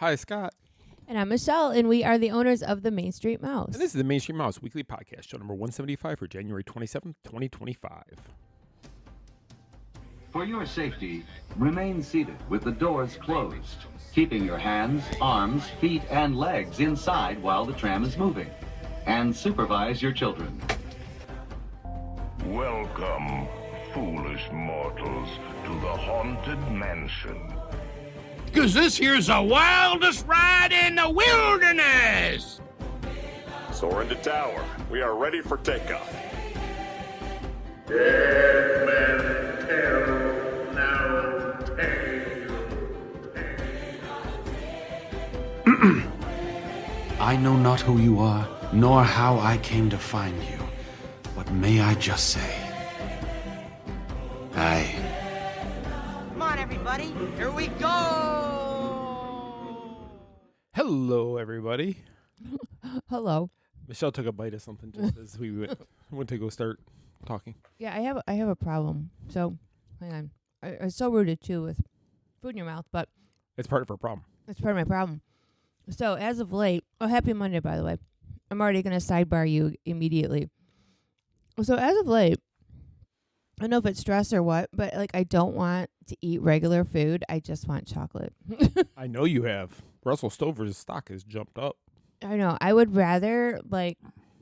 Hi, Scott. And I'm Michele, and we are the owners of the Main Street Mouse. And this is the Main Street Mouse Weekly Podcast, show number 175 for January 27th, 2025. For your safety, remain seated with the doors closed, keeping your hands, arms, feet, and legs inside while the tram is moving. And supervise your children. Welcome, foolish mortals, to the Haunted Mansion. Because this here's the wildest ride in the wilderness! Soar into tower. We are ready for takeoff. Dead men tell no tale. I know not who you are, nor how I came to find you. But may I just say, Come on, everybody. Here we go. Hello, everybody. Hello. Michele took a bite of something just as we went to go start talking. Yeah, I have a problem. So, hang on. I'm so rooted too with food in your mouth, but It's part of our problem. it's part of my problem. So, as of late, happy Monday, by the way. I'm already going to sidebar you immediately. So, as of late, I don't know if it's stress or what, but I don't want to eat regular food. I just want chocolate. I know you have. Russell Stover's stock has jumped up. I know. I would rather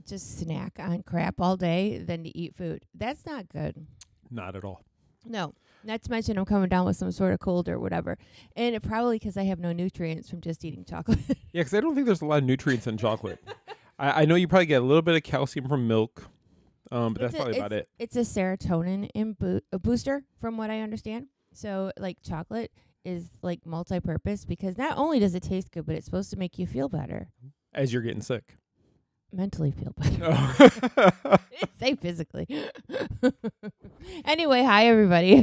just snack on crap all day than to eat food. That's not good. Not at all. No. Not to mention I'm coming down with some sort of cold or whatever. And it probably because I have no nutrients from just eating chocolate. Yeah, because I don't think there's a lot of nutrients in chocolate. I know you probably get a little bit of calcium from milk, but that's probably about it. It's a serotonin a booster, from what I understand. So, chocolate is multi-purpose because not only does it taste good, but it's supposed to make you feel better. As you're getting sick. Mentally feel better. Oh. Say physically. Anyway, hi everybody.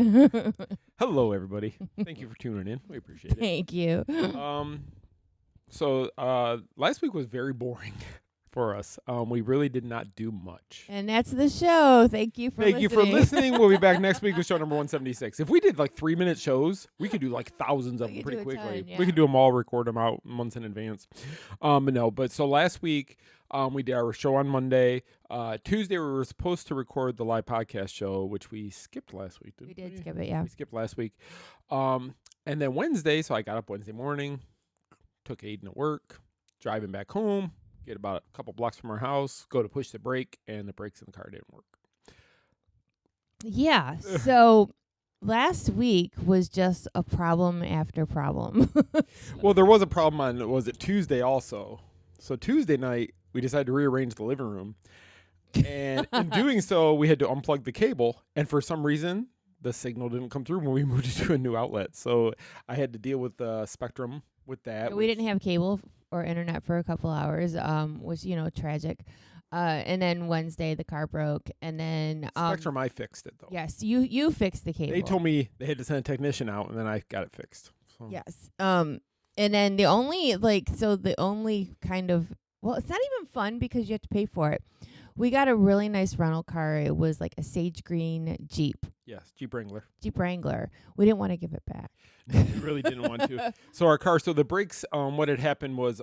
Hello, everybody. Thank you for tuning in. We appreciate it. Thank you. So last week was very boring for us. We really did not do much. And that's the show. Thank you for listening. Thank you for listening. We'll be back next week with show number 176. If we did 3-minute shows, we could do thousands of them pretty quickly. Yeah. We could do them all, record them out months in advance. But so last week we did our show on Monday. Tuesday we were supposed to record the live podcast show, which we skipped last week. We did skip it, yeah. We skipped last week. And then Wednesday, so I got up Wednesday morning, took Aiden to work, driving back home. Get about a couple blocks from our house, go to push the brake, and the brakes in the car didn't work. Yeah. So last week was just a problem after problem. Well, there was a problem on, was it Tuesday also? So Tuesday night, we decided to rearrange the living room. And in doing so, we had to unplug the cable. And for some reason, the signal didn't come through when we moved it to a new outlet. So I had to deal with the Spectrum with that. We didn't have cable or internet for a couple hours, was, tragic. And then Wednesday, the car broke. And then Spectrum, I fixed it, though. Yes, you fixed the cable. They told me they had to send a technician out, and then I got it fixed. So. Yes. And then the only, kind of, well, it's not even fun because you have to pay for it. We got a really nice rental car. It was a sage green Jeep. Yes, Jeep Wrangler. Jeep Wrangler. We didn't want to give it back. No, we really didn't want to. So our car, so the brakes, what had happened was,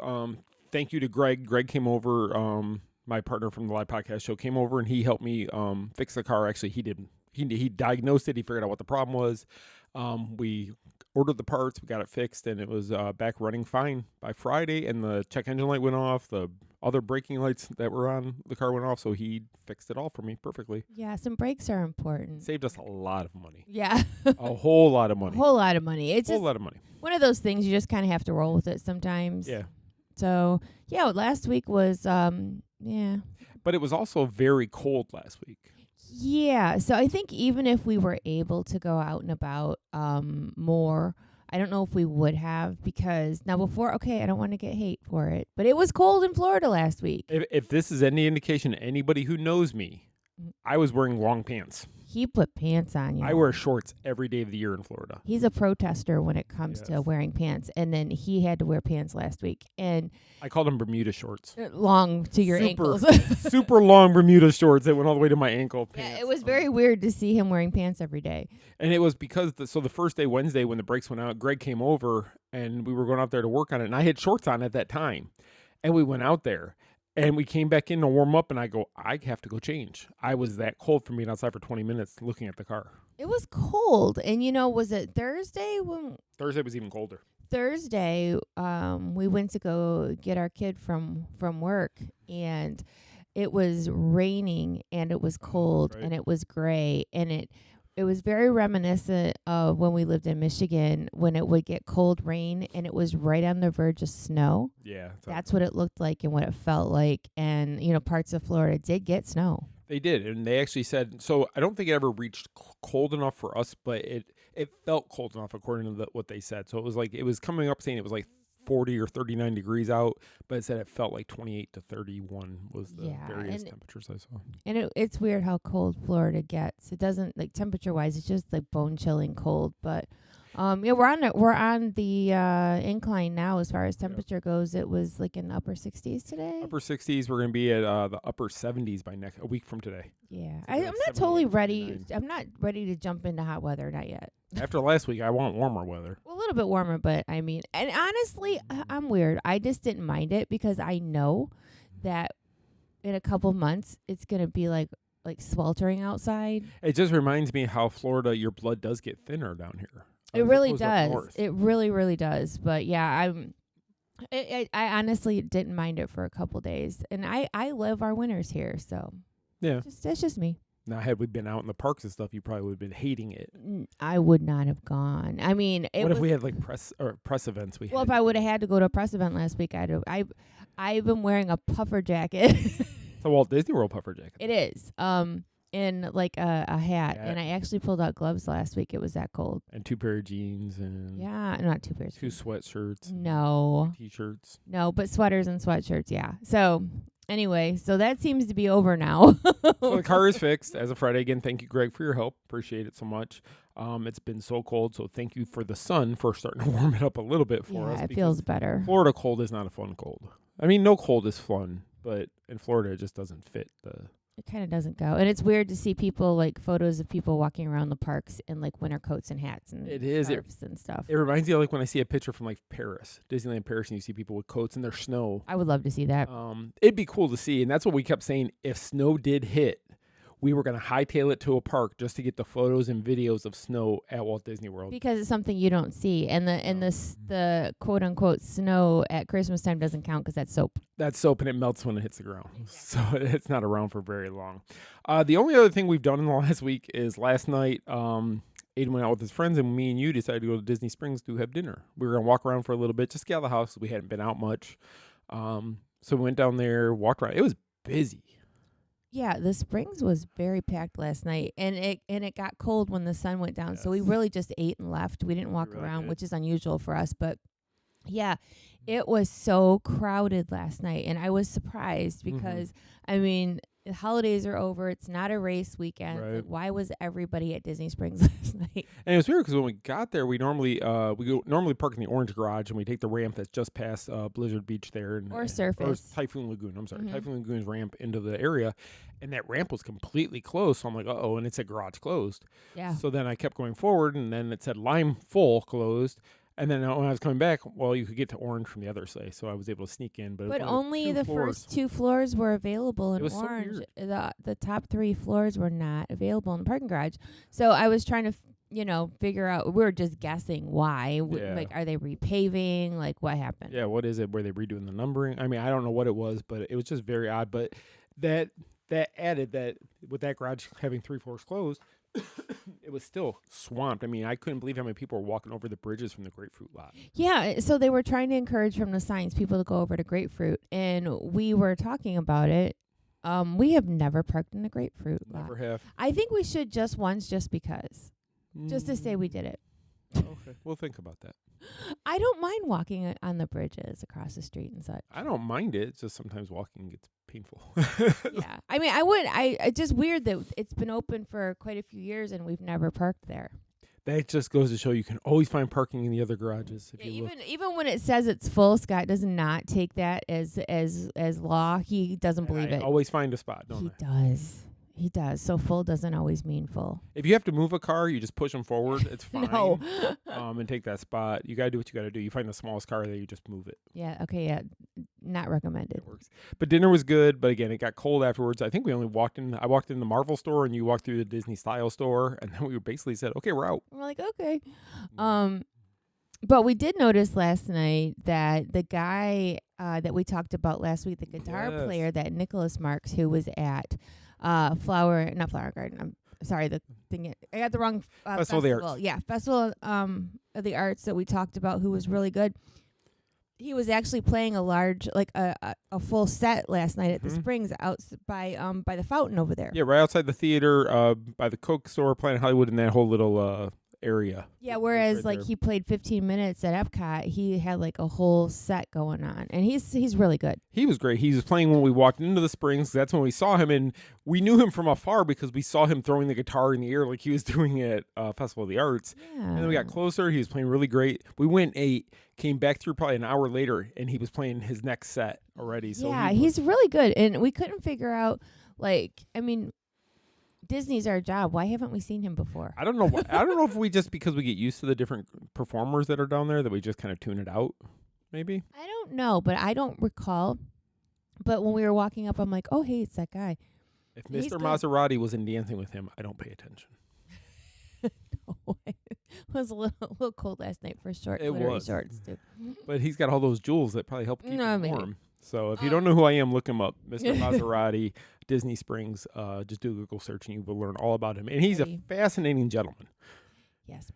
thank you to Greg. Greg came over, my partner from the live podcast show came over and he helped me fix the car. Actually, he didn't. He diagnosed it. He figured out what the problem was. We ordered the parts. We got it fixed, and it was back running fine by Friday. And the check engine light went off. The other braking lights that were on the car went off, so he fixed it all for me perfectly. Yeah, some brakes are important. Saved us a lot of money. Yeah. A whole lot of money. A whole lot of money. It's a whole just lot of money. one of those things you just kind of have to roll with it sometimes. Yeah. So, yeah, last week was, yeah. But it was also very cold last week. Yeah. So I think even if we were able to go out and about more, I don't know if we would have because now before, okay, I don't want to get hate for it, but it was cold in Florida last week. If this is any indication to anybody who knows me, I was wearing long pants. He put pants on you. I wear shorts every day of the year in Florida. He's a protester when it comes to wearing pants, and then he had to wear pants last week, and I called them Bermuda shorts. Long to your ankles. Super long Bermuda shorts that went all the way to my ankle. Pants. Yeah, it was very weird to see him wearing pants every day. And it was because the first day, Wednesday, when the brakes went out, Greg came over and we were going out there to work on it, and I had shorts on at that time, and we went out there. And we came back in to warm up, and I go, I have to go change. I was that cold from being outside for 20 minutes looking at the car. It was cold. And, was it Thursday? Thursday was even colder. Thursday, we went to go get our kid from work, and it was raining, and it was cold, and it was gray, and it was very reminiscent of when we lived in Michigan when it would get cold rain and it was right on the verge of snow. Yeah. That's what it looked like and what it felt like. And, parts of Florida did get snow. They did. And they actually said, so I don't think it ever reached cold enough for us, but it felt cold enough according to what they said. So it was coming up saying it was like 40 or 39 degrees out, but it said it felt like 28 to 31 was the various temperatures I saw. And it's weird how cold Florida gets. It doesn't, like, temperature wise, it's just like bone chilling cold. But we're on the incline now as far as temperature goes. It was like in the upper 60s today. Upper 60s. We're going to be at the upper 70s by a week from today. Yeah, I'm not totally ready. I'm not ready to jump into hot weather, not yet. After last week, I want warmer weather. A little bit warmer, but and honestly, I'm weird. I just didn't mind it because I know that in a couple months it's gonna be like sweltering outside. It just reminds me how Florida, your blood does get thinner down here. It really does. It really, really does. But yeah, I honestly didn't mind it for a couple days, and I live our winters here, so yeah, that's just me. Now, had we been out in the parks and stuff, you probably would have been hating it. I would not have gone. I mean, what if we had like press events? If I would have had to go to a press event last week, I've been wearing a puffer jacket. It's a Walt Disney World puffer jacket. It is. And like a hat. And I actually pulled out gloves last week. It was that cold. And 2 pair of jeans and not 2 pairs. 2 sweatshirts. No. T-shirts. No, but sweaters and sweatshirts. Yeah. So. Anyway, so that seems to be over now. So the car is fixed as of Friday. Again, thank you, Greg, for your help. Appreciate it so much. It's been so cold, so thank you for the sun for starting to warm it up a little bit for us. Yeah, it feels better. Florida cold is not a fun cold. I mean, no cold is fun, but in Florida it just doesn't fit It kind of doesn't go. And it's weird to see people, like photos of people walking around the parks in like winter coats and hats and scarves and stuff. It reminds me of like when I see a picture from like Paris, Disneyland Paris, and you see people with coats and there's snow. I would love to see that. It'd be cool to see. And that's what we kept saying. If snow did hit, we were going to hightail it to a park just to get the photos and videos of snow at Walt Disney World. Because it's something you don't see. And the quote unquote snow at Christmas time doesn't count because that's soap. That's soap and it melts when it hits the ground. So it's not around for very long. The only other thing we've done in the last week is last night, Aiden went out with his friends and me and you decided to go to Disney Springs to have dinner. We were going to walk around for a little bit, just get out of the house. We hadn't been out much. So we went down there, walked around. It was busy. Yeah, the Springs was very packed last night, and it got cold when the sun went down. Yes. So we really just ate and left. We didn't walk around, which is unusual for us. But yeah, it was so crowded last night, and I was surprised because I mean, the holidays are over. It's not a race weekend. Right. Like, why was everybody at Disney Springs last night? And it was weird because when we got there, we normally park in the Orange Garage and we take the ramp that's just past Blizzard Beach there, or Surface, or Typhoon Lagoon. I'm sorry, Typhoon Lagoon's ramp into the area, and that ramp was completely closed. So I'm like, uh-oh, and it said garage closed. Yeah. So then I kept going forward, and then it said Lime Full closed. And then when I was coming back, well, you could get to Orange from the other side, so I was able to sneak in. But only the first 2 floors were available in Orange. So the top 3 floors were not available in the parking garage. So I was trying to, figure out. We were just guessing why. Yeah. Like, are they repaving? Like, what happened? Yeah, what is it? Were they redoing the numbering? I mean, I don't know what it was, but it was just very odd. But that added that with that garage having 3 floors closed, it was still swamped. I mean, I couldn't believe how many people were walking over the bridges from the Grapefruit lot. Yeah, so they were trying to encourage from the signs people to go over to Grapefruit, and we were talking about it. We have never parked in the Grapefruit lot. Never have. I think we should just once, just because. Just to say we did it. Oh, Okay, we'll think about that. I don't mind walking on the bridges across the street and such. I don't mind it. It's just sometimes walking gets painful. Yeah. I mean, I would. It's just weird that it's been open for quite a few years and we've never parked there. That just goes to show you can always find parking in the other garages. If you look. Even when it says it's full, Scott does not take that as law. He doesn't believe it. Always find a spot, don't I? He does. So full doesn't always mean full. If you have to move a car, you just push them forward. It's fine. No. And take that spot. You got to do what you got to do. You find the smallest car there, you just move it. Yeah. Okay. Yeah. Not recommended. It works. But dinner was good. But again, it got cold afterwards. I think we only walked in. I walked in the Marvel store and you walked through the Disney style store. And then we basically said, okay, we're out. We're like, okay. But we did notice last night that the guy that we talked about last week, the guitar player, that Nicholas Marks, who was at not Flower Garden. I'm sorry, I got the wrong Festival of the Arts. Yeah, Festival of the Arts that we talked about, who was really good. He was actually playing a large, like a full set last night at the Springs out by the fountain over there. Yeah, right outside the theater, by the Coke store, Planet Hollywood, in that whole little area. Yeah, whereas right like there. he played 15 minutes at Epcot, he had like a whole set going on, and he's really good. He was great. He was playing when we walked into the Springs. That's when we saw him, and we knew him from afar because we saw him throwing the guitar in the air like he was doing at Festival of the Arts. Yeah. And then we got closer. He was playing really great. We went and ate, came back through probably an hour later, and he was playing his next set already. So yeah, he's really good, and we couldn't figure out, like, I mean, Disney's our job. Why haven't we seen him before? I don't know. I don't know if we just because we get used to the different performers that are down there that we just kind of tune it out. Maybe. I don't know, but I don't recall. But when we were walking up, I'm like, oh, hey, it's that guy. If He's Mr. good. Maserati wasn't dancing with him, I don't pay attention. No, it was a little cold last night for It was. shorts too. But he's got all those jewels that probably help keep No, him maybe. warm. So if you don't know who I am, look him up. Mr. Maserati, Disney Springs. Just do a Google search and you will learn all about him. And he's a Hey. fascinating gentleman. Yes,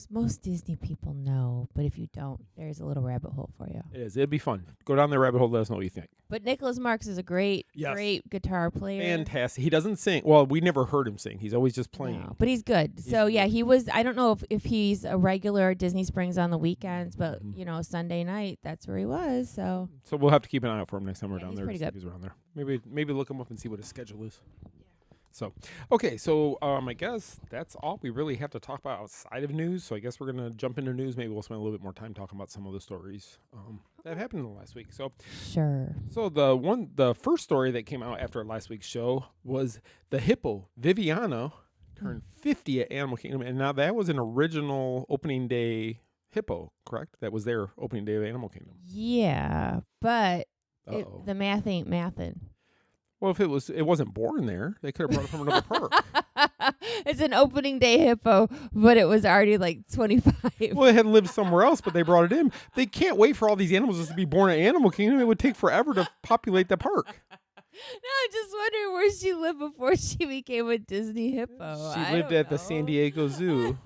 most Disney people know, but if you don't, there's a little rabbit hole for you. It is. It'd be fun. Go down the rabbit hole. Let us know what you think. But Nicholas Marks is a great guitar player. Fantastic. He doesn't sing. Well, we never heard him sing. He's always just playing. No, but he's good. So yeah, he was. I don't know if he's a regular at Disney Springs on the weekends, but Sunday night that's where he was. So we'll have to keep an eye out for him next time we're Yeah, down he's there. pretty to see good. if he's around there. Maybe look him up and see what his schedule is. So, okay, so I guess that's all we really have to talk about outside of news. So I guess we're going to jump into news. Maybe we'll spend a little bit more time talking about some of the stories that happened in the last week. So sure. So the first story that came out after last week's show was the hippo, Viviana, turned 50 at Animal Kingdom. And now that was an original opening day hippo, correct? That was their opening day of Animal Kingdom. Yeah, but Uh-oh. the math ain't mathin'. Well, if it wasn't born there, they could have brought it from another park. It's an opening day hippo, but it was already like 25. Well, it had lived somewhere else, but they brought it in. They can't wait for all these animals just to be born at Animal Kingdom. It would take forever to populate the park. No, I'm just wondering where she lived before she became a Disney hippo. She lived at the San Diego Zoo,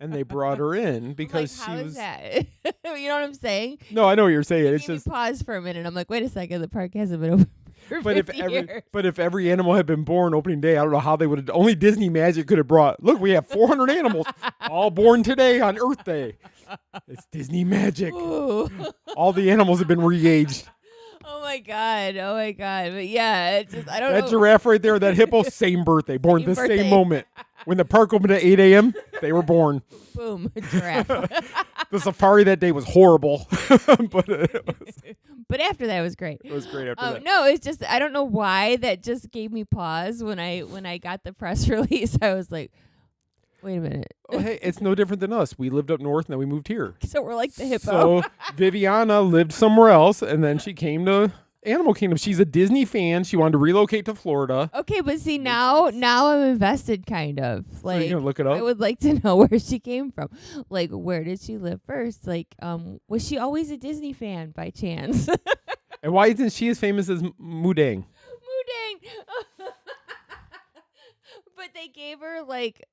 and they brought her in because how she is was. that? You know what I'm saying? No, I know what you're saying. It's Give me just. pause for a minute. I'm like, wait a second. The park hasn't been open for But 50 years. if every animal had been born opening day, I don't know how they would have. Only Disney Magic could have brought. Look, we have 400 animals, all born today on Earth Day. It's Disney Magic. Ooh. All the animals have been re-aged. Oh my god. But yeah, it's just I don't know. That giraffe right there, that hippo, same birthday, born Same the birthday. same moment. When the park opened at 8 a.m., they were born. Boom, giraffe. The safari that day was horrible, but But after that, it was great. it was great after that. No, it's just I don't know why that just gave me pause when I got the press release. I was like, wait a minute. Oh, hey, it's no different than us. We lived up north, and then we moved here. So we're like the hippo. So Viviana lived somewhere else, and then she came to Animal Kingdom. She's a Disney fan. She wanted to relocate to Florida. Okay, but see now I'm invested kind of. Like you're gonna look it up? I would like to know where she came from. Like where did she live first? Like was she always a Disney fan by chance? And why isn't she as famous as Mudang? Moodang. But they gave her like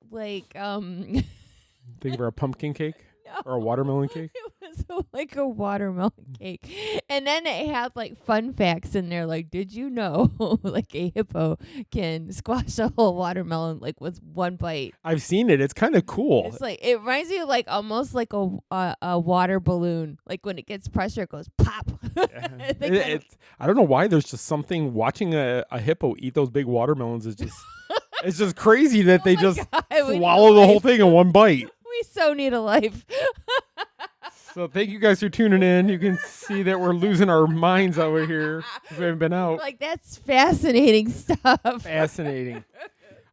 Think of her a pumpkin cake no. or a watermelon cake. It was was like a watermelon cake. And then it had like fun facts in there. Like, did you know like a hippo can squash a whole watermelon like with one bite? I've seen it. It's kind of cool. It's like, it reminds me of like almost like a water balloon. Like when it gets pressure, it goes pop. I don't know why. There's just something watching a hippo eat those big watermelons is just it's just crazy that they just swallow the whole thing in one bite. We so need a life. So thank you guys for tuning in. You can see that we're losing our minds over here because we haven't been out. Like, that's fascinating stuff. Fascinating.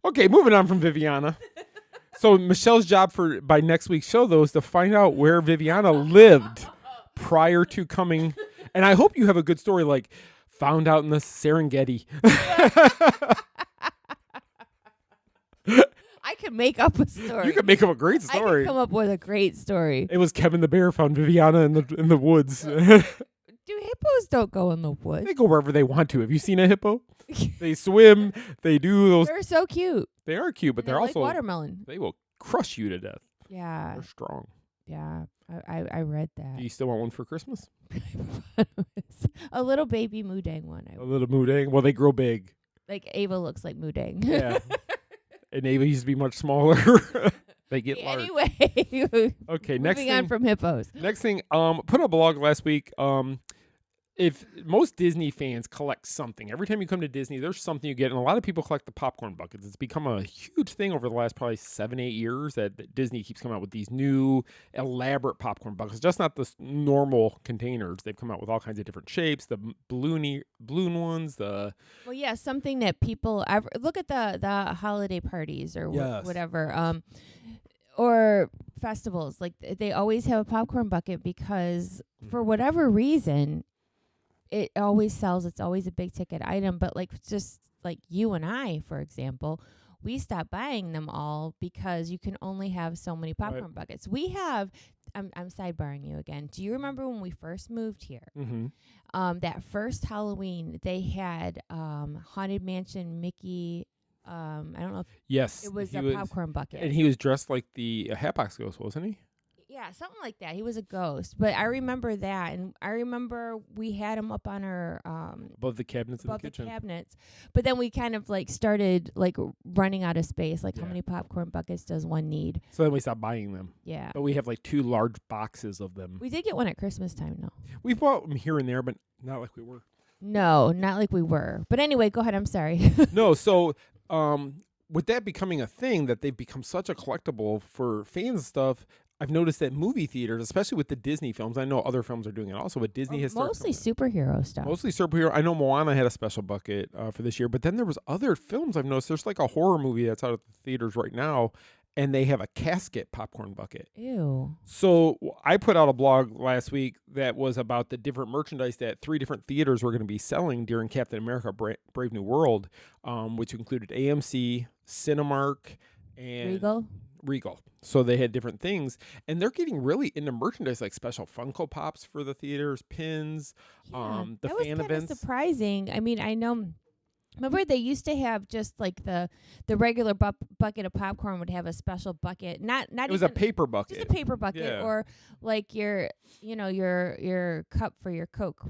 Okay, moving on from Viviana. So Michelle's job by next week's show, though, is to find out where Viviana lived prior to coming. And I hope you have a good story, like found out in the Serengeti. I could make up a story. You could make up a great I story. could come up with a great story. It was Kevin the Bear found Viviana in the woods. Do hippos don't go in the woods? They go wherever they want to. Have you seen a hippo? They swim. They do those. They're so cute. They are cute, but And they're like also watermelon. They will crush you to death. Yeah. They're strong. Yeah. I read that. Do you still want one for Christmas? A little baby Mudang one. A little Mudang? Well, they grow big. Like Ava looks like Mudang. Yeah. And Ava used to be much smaller. They get large. Anyway. Okay, next moving thing. on from hippos. Next thing, put a blog last week. If most Disney fans collect something, every time you come to Disney, there's something you get, and a lot of people collect the popcorn buckets. It's become a huge thing over the last probably 7-8 years that Disney keeps coming out with these new elaborate popcorn buckets. Just not the normal containers. They've come out with all kinds of different shapes. The balloon ones. Well, yeah, something that people look at the holiday parties or whatever. Or festivals, like they always have a popcorn bucket because for whatever reason, it always sells. It's always a big ticket item. But like just like you and I, for example, we stopped buying them all because you can only have so many popcorn buckets. We have. I'm sidebarring you again. Do you remember when we first moved here? Mm-hmm. That first Halloween, they had Haunted Mansion Mickey. I don't know if it was a popcorn bucket. And he was dressed like the Hatbox Ghost, wasn't he? Yeah, something like that. He was a ghost. But I remember that. And I remember we had him up on our... above the cabinets in the kitchen. Cabinets. But then we kind of like started like running out of space. Like how many popcorn buckets does one need? So then we stopped buying them. Yeah. But we have like 2 large boxes of them. We did get one at Christmas time, though. We bought them here and there, but not like we were. No, not like we were. But anyway, go ahead. I'm sorry. No, so... with that becoming a thing that they've become such a collectible for fans and stuff, I've noticed that movie theaters, especially with the Disney films, I know other films are doing it also, but Disney has mostly superhero stuff. Mostly superhero. I know Moana had a special bucket for this year, but then there was other films I've noticed. There's like a horror movie that's out at the theaters right now, and they have a casket popcorn bucket. Ew. So I put out a blog last week that was about the different merchandise that 3 different theaters were going to be selling during Captain America Brave New World, which included AMC, Cinemark, and Regal. So they had different things, and they're getting really into merchandise like special Funko Pops for the theaters, pins, the fan events. That was kind of surprising. I mean, I know... Remember, they used to have just like the regular bucket of popcorn would have a special bucket. Not it was a paper bucket. Just a paper bucket, or like your cup for your Coke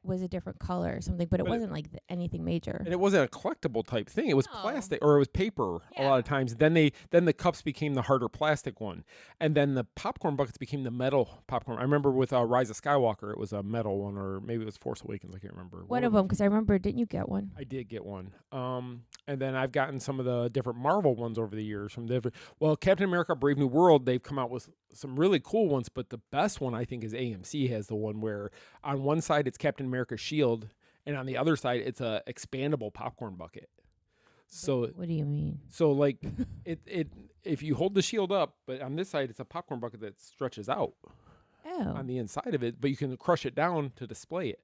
was a different color or something. But it wasn't like anything major. And it wasn't a collectible type thing. It was plastic, or it was paper a lot of times. Then the cups became the harder plastic one, and then the popcorn buckets became the metal popcorn. I remember with Rise of Skywalker, it was a metal one, or maybe it was Force Awakens. I can't remember. One of them, because I remember, didn't you get one? I did get one. And then I've gotten some of the different Marvel ones over the years from different. Well, Captain America: Brave New World, they've come out with some really cool ones, but the best one I think is AMC has the one where on one side it's Captain America's shield, and on the other side it's a expandable popcorn bucket. So what do you mean? So like it if you hold the shield up, but on this side it's a popcorn bucket that stretches out on the inside of it, but you can crush it down to display it.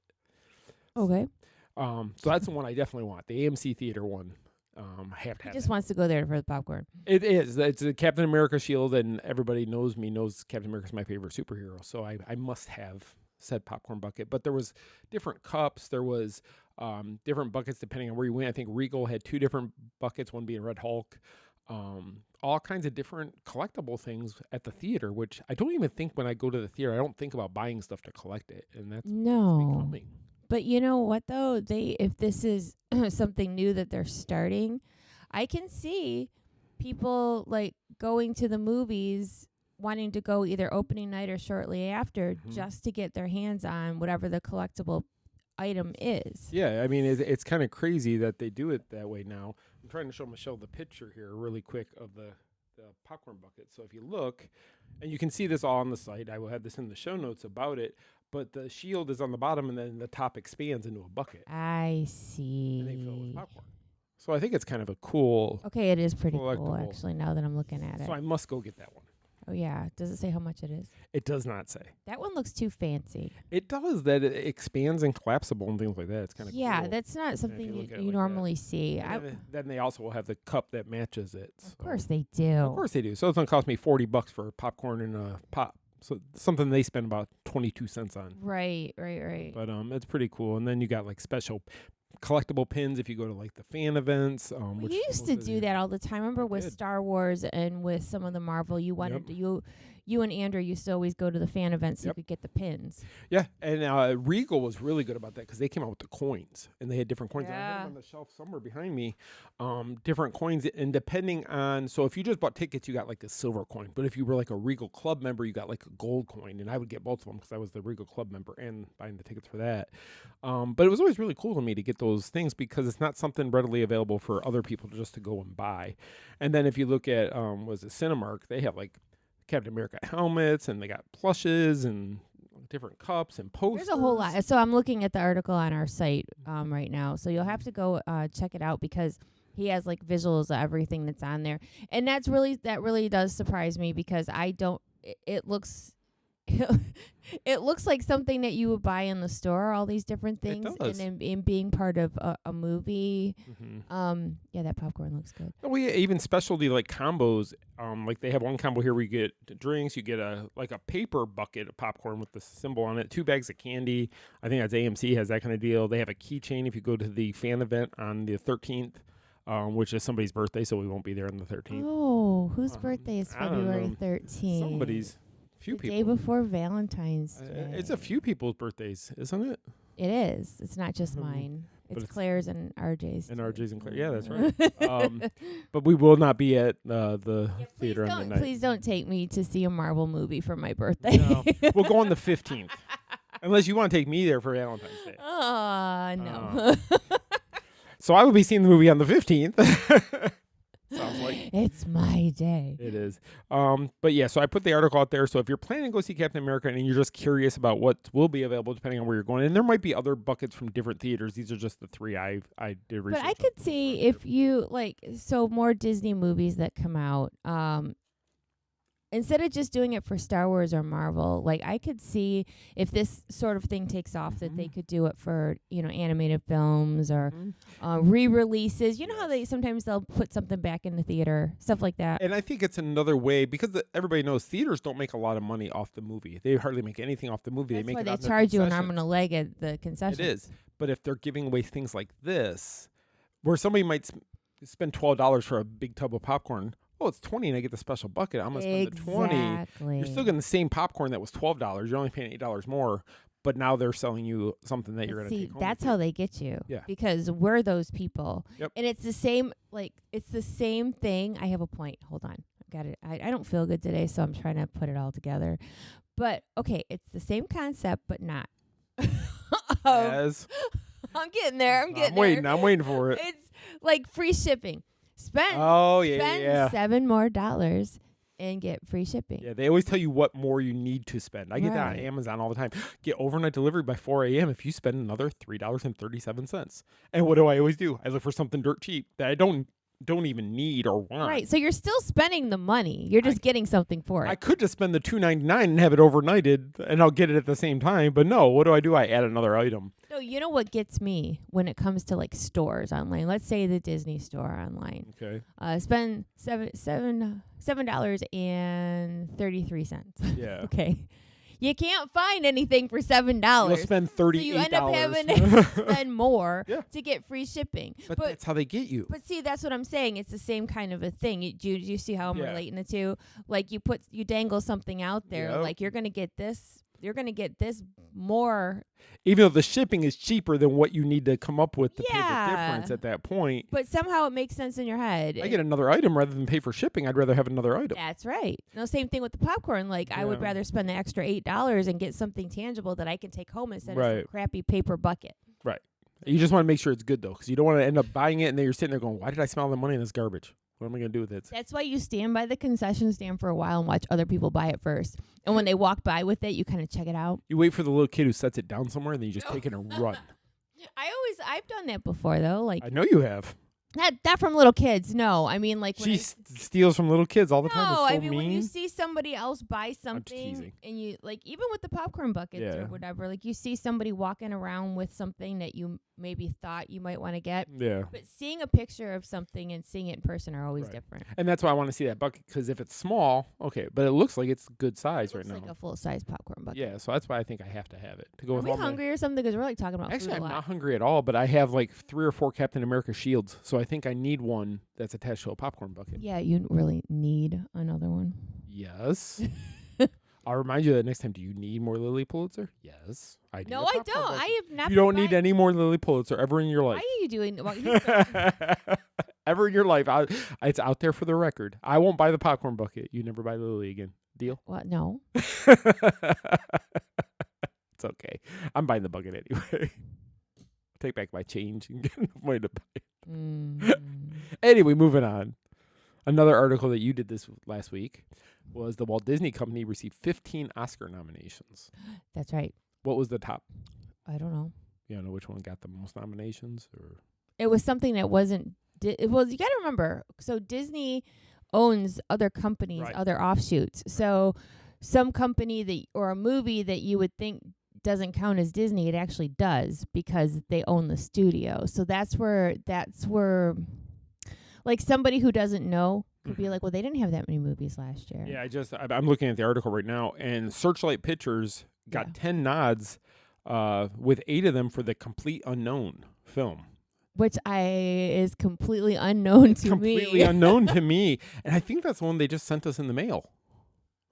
Okay. So that's the one I definitely want. The AMC theater one. He just wants to go there for the popcorn. It is. It's a Captain America shield, and everybody knows Captain America's my favorite superhero. So I must have said popcorn bucket. But there was different cups. There was different buckets depending on where you went. I think Regal had 2 different buckets, one being Red Hulk. all kinds of different collectible things at the theater, which I don't even think when I go to the theater, I don't think about buying stuff to collect it. And that's No. becoming. But you know what, though? If this is something new that they're starting, I can see people, like, going to the movies wanting to go either opening night or shortly after just to get their hands on whatever the collectible item is. Yeah, I mean, it's kind of crazy that they do it that way now. I'm trying to show Michelle the picture here really quick of the popcorn bucket. So if you look, and you can see this all on the site, I will have this in the show notes about it, but the shield is on the bottom, and then the top expands into a bucket. I see. And they fill it with popcorn. So I think it's kind of a cool. Okay, it is pretty cool, collectible. actually, now that I'm looking at it. So I must go get that one. Oh, yeah. Does it say how much it is? It does not say. That one looks too fancy. It does that. It expands and collapsible and things like that. It's kind of Yeah, cool. that's not something you look at it you like normally see. And then they also will have the cup that matches it. Of course they do. Of course they do. So it's going to cost me $40 for popcorn and a pop. So something they spend about 22 cents on. Right. But it's pretty cool. And then you got like special collectible pins if you go to like the fan events. We used to do that all the time. Remember with did. Star Wars and with some of the Marvel, you wanted to, you and Andrew used to always go to the fan events so you could get the pins. Yeah, and Regal was really good about that because they came out with the coins, and they had different coins. And I have them on the shelf somewhere behind me, different coins, and depending on, so if you just bought tickets, you got like a silver coin, but if you were like a Regal Club member, you got like a gold coin, and I would get both of them because I was the Regal Club member and buying the tickets for that. But it was always really cool to me to get those things because it's not something readily available for other people just to go and buy. And then if you look at, was it Cinemark, they have like Captain America helmets, and they got plushes and different cups and posters. There's a whole lot. So I'm looking at the article on our site right now. So you'll have to go check it out because he has like visuals of everything that's on there. And that really does surprise me because I don't. It looks. It looks like something that you would buy in the store, all these different things, It does. and in being part of a movie. Yeah, that popcorn looks good. Oh, yeah, even specialty like combos. Like they have one combo here where you get drinks, you get a paper bucket of popcorn with the symbol on it, 2 bags of candy. I think that's AMC has that kind of deal. They have a keychain if you go to the fan event on the 13th. Which is somebody's birthday, so we won't be there on the 13th. Oh, whose birthday is I don't February know. 13th? Somebody's. Few the people. day before Valentine's Day. It's a few people's birthdays, isn't it? It is. It's not just mine. It's Claire's and RJ's. And RJ's and Claire. Yeah, that's right. But we will not be at the theater on the night. Please don't take me to see a Marvel movie for my birthday. No. We'll go on the 15th. Unless you want to take me there for Valentine's Day. No. So I will be seeing the movie on the 15th. Sounds like it's my day. It is. But yeah, so I put the article out there. So if you're planning to go see Captain America and you're just curious about what will be available depending on where you're going, and there might be other buckets from different theaters. These are just the 3 I did research. But I could see if you more Disney movies that come out. Instead of just doing it for Star Wars or Marvel, like I could see if this sort of thing takes off that they could do it for, animated films or re-releases. You know how they'll put something back in the theater, stuff like that. And I think it's another way because everybody knows theaters don't make a lot of money off the movie. They hardly make anything off the movie. That's they make why it they off the charge you an concessions. arm and a leg at the concessions. It is. But if they're giving away things like this, where somebody might spend $12 for a big tub of popcorn, it's $20 and I get the special bucket. I'm going to spend the $20. You're still getting the same popcorn that was $12. You're only paying $8 more, but now they're selling you something that you're going to take home. That's how they get you. Yeah. Because we're those people. Yep. And it's the same, it's the same thing. I have a point. Hold on. Got it. I don't feel good today, so I'm trying to put it all together. But, okay, it's the same concept, but not. Yes. I'm getting there. I'm waiting for it. It's like free shipping. Spend $7 more and get free shipping. Yeah, they always tell you what more you need to spend. I get that on Amazon all the time. Get overnight delivery by 4 a.m. if you spend another $3.37. And what do I always do? I look for something dirt cheap that I don't even need or want. Right, so you're still spending the money. You're just getting something for it. I could just spend the $2.99 and have it overnighted, and I'll get it at the same time. But no, what do? I add another item. No, you know what gets me when it comes to stores online? Let's say the Disney store online. Okay. Spend $7.33. Yeah. Okay. you can't find anything for $7. You'll spend $38. So you end up having to spend more Yeah. to get free shipping. But that's how they get you. But see, that's what I'm saying. It's the same kind of a thing. You see how I'm relating the two? Like you dangle something out there. Yep. Like you're gonna get this. You're gonna get this more. Even though the shipping is cheaper than what you need to come up with to pay the Yeah. difference at that point. But somehow it makes sense in your head. I get another item rather than pay for shipping. I'd rather have another item. That's right. No, same thing with the popcorn. Like I would Yeah. rather spend the extra $8 and get something tangible that I can take home instead of some Right. crappy paper bucket. Right. You just want to make sure it's good though, because you don't want to end up buying it and then you're sitting there going, "Why did I spend all the money on this garbage? What am I going to do with it?" That's why you stand by the concession stand for a while and watch other people buy it first. And when they walk by with it, you kind of check it out. You wait for the little kid who sets it down somewhere, and then you just take it and run. I've done that before though. Like I know you have. not from little kids. No, I mean like when She steals from little kids all the time. No, It's so I mean when you mean. see somebody else buy something teasing. and you like even with the popcorn buckets Yeah. or whatever, like you see somebody walking around with something that you maybe thought you might want to get. Yeah. But seeing a picture of something and seeing it in person are always Right. different. And that's why I want to see that bucket, because if it's small, okay, but it looks like it's good size Looks right now. like a full size popcorn bucket. Yeah, so that's why I think I have to have it to go Are with we all my. hungry or something? Because we're like talking about Actually, food I'm a lot. not hungry at all, but I have like 3 or 4 Captain America shields, so I think I need one that's attached to a popcorn bucket. Yeah, you really need another one. Yes. I'll remind you that next time. Do you need more Lily Pulitzer? Yes, I do. No, I don't. I have not. You don't need any more Lily Pulitzer ever in your Why life. are you doing? Well, he's Ever in your life. It's out there for the record. I won't buy the popcorn bucket. You never buy Lily again. Deal? what? No. It's okay. I'm buying the bucket anyway. Take back my change and get enough money to buy it. Anyway, moving on. Another article that you did this last week was the Walt Disney Company received 15 Oscar nominations. That's right. What was the top? I don't know. You don't know which one got the most nominations? Or It was something that wasn't. Well, you got to remember. So Disney owns other companies, Right. other offshoots. So some company or a movie that you would think doesn't count as Disney, it actually does because they own the studio. So that's where like somebody who doesn't know could be like, well, they didn't have that many movies last year. yeah, I'm looking at the article right now, and Searchlight Pictures got 10 nods, with 8 of them for the Complete Unknown film. Which is completely unknown to me. Completely unknown to me, and I think that's the one they just sent us in the mail.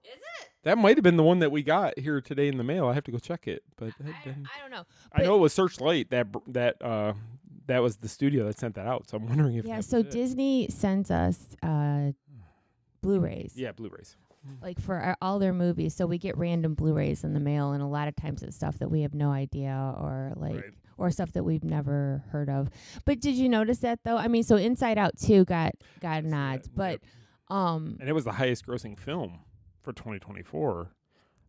Is it? That might have been the one that we got here today in the mail. I have to go check it, but I don't know. I know it was Searchlight that was the studio that sent that out. So I'm wondering if Yeah, that so was it. Disney sends us Blu-rays. Yeah, Blu-rays. Like for all their movies. So we get random Blu-rays in the mail, and a lot of times it's stuff that we have no idea or like Right. or stuff that we've never heard of. But did you notice that though? I mean, so Inside Out 2 got nods, but and it was the highest grossing film for 2024.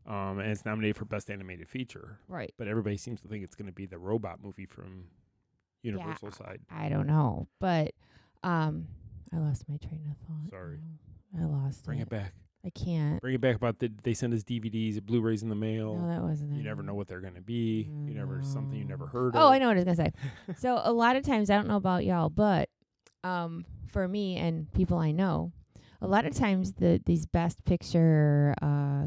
And it's nominated for Best Animated Feature. Right. But everybody seems to think it's going to be the robot movie from Universal side. I don't know, but I lost my train of thought. Sorry. I lost Bring it back. I can't. Bring it back about they send us DVDs, Blu-rays in the mail. No, that wasn't You it. never know what they're going to be. You never something you never heard of. Oh, I know what I was gonna say. So a lot of times, I don't know about y'all, but for me and people I know, a lot of times these Best Picture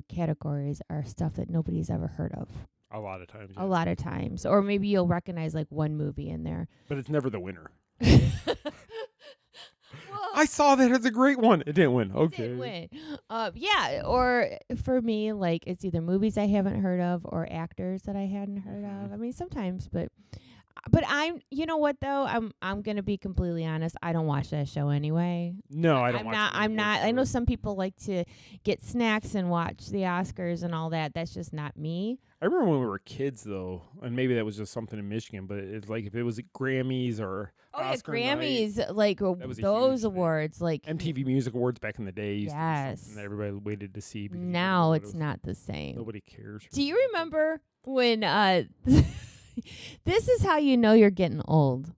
categories are stuff that nobody's ever heard of. A lot of times. A lot of times, or maybe you'll recognize like one movie in there. But it's never the winner. I saw that as a great one. It didn't win. Okay. Didn't win. Yeah, or for me, like it's either movies I haven't heard of or actors that I hadn't heard of. I mean, sometimes, but you know what though? I'm gonna be completely honest. I don't watch that show anyway. No, I don't. I'm not. I know some people like to get snacks and watch the Oscars and all that. That's just not me. I remember when we were kids, though, and maybe that was just something in Michigan. But it's like if it was Grammys or Oscar Grammys, night, like that was a those huge thing. awards, like MTV Music Awards back in the day. Used to be Yes. something that everybody waited to see. because now nobody it's was- not the same. Nobody cares. Do you remember when this is how you know you're getting old?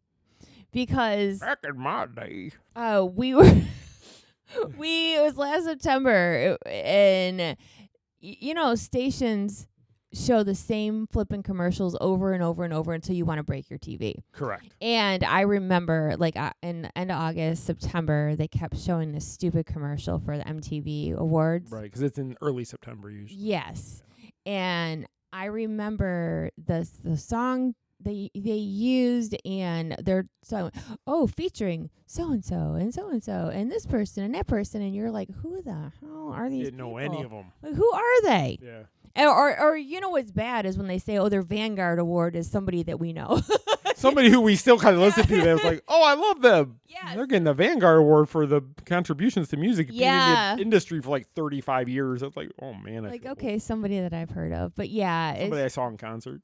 Because Back in my day. we were it was last September and stations show the same flipping commercials over and over and over until you want to break your TV. Correct. And I remember, like, in end of August, September, they kept showing this stupid commercial for the MTV Awards. Right, because it's in early September usually. Yes. And I remember the song they used, and their song, featuring so and so and so and so and this person and that person, and you're like, who the hell are these? Didn't know any of them. Like, who are they? Yeah. Or you know what's bad is when they say, their Vanguard Award is somebody that we know. Somebody who we still kind of listen to that was like, oh, I love them. Yes. They're getting the Vanguard Award for the contributions to music Yeah. being in the industry for like 35 years. It's like, oh, man. Like, okay, somebody that I've heard of. But yeah. Somebody I saw in concert.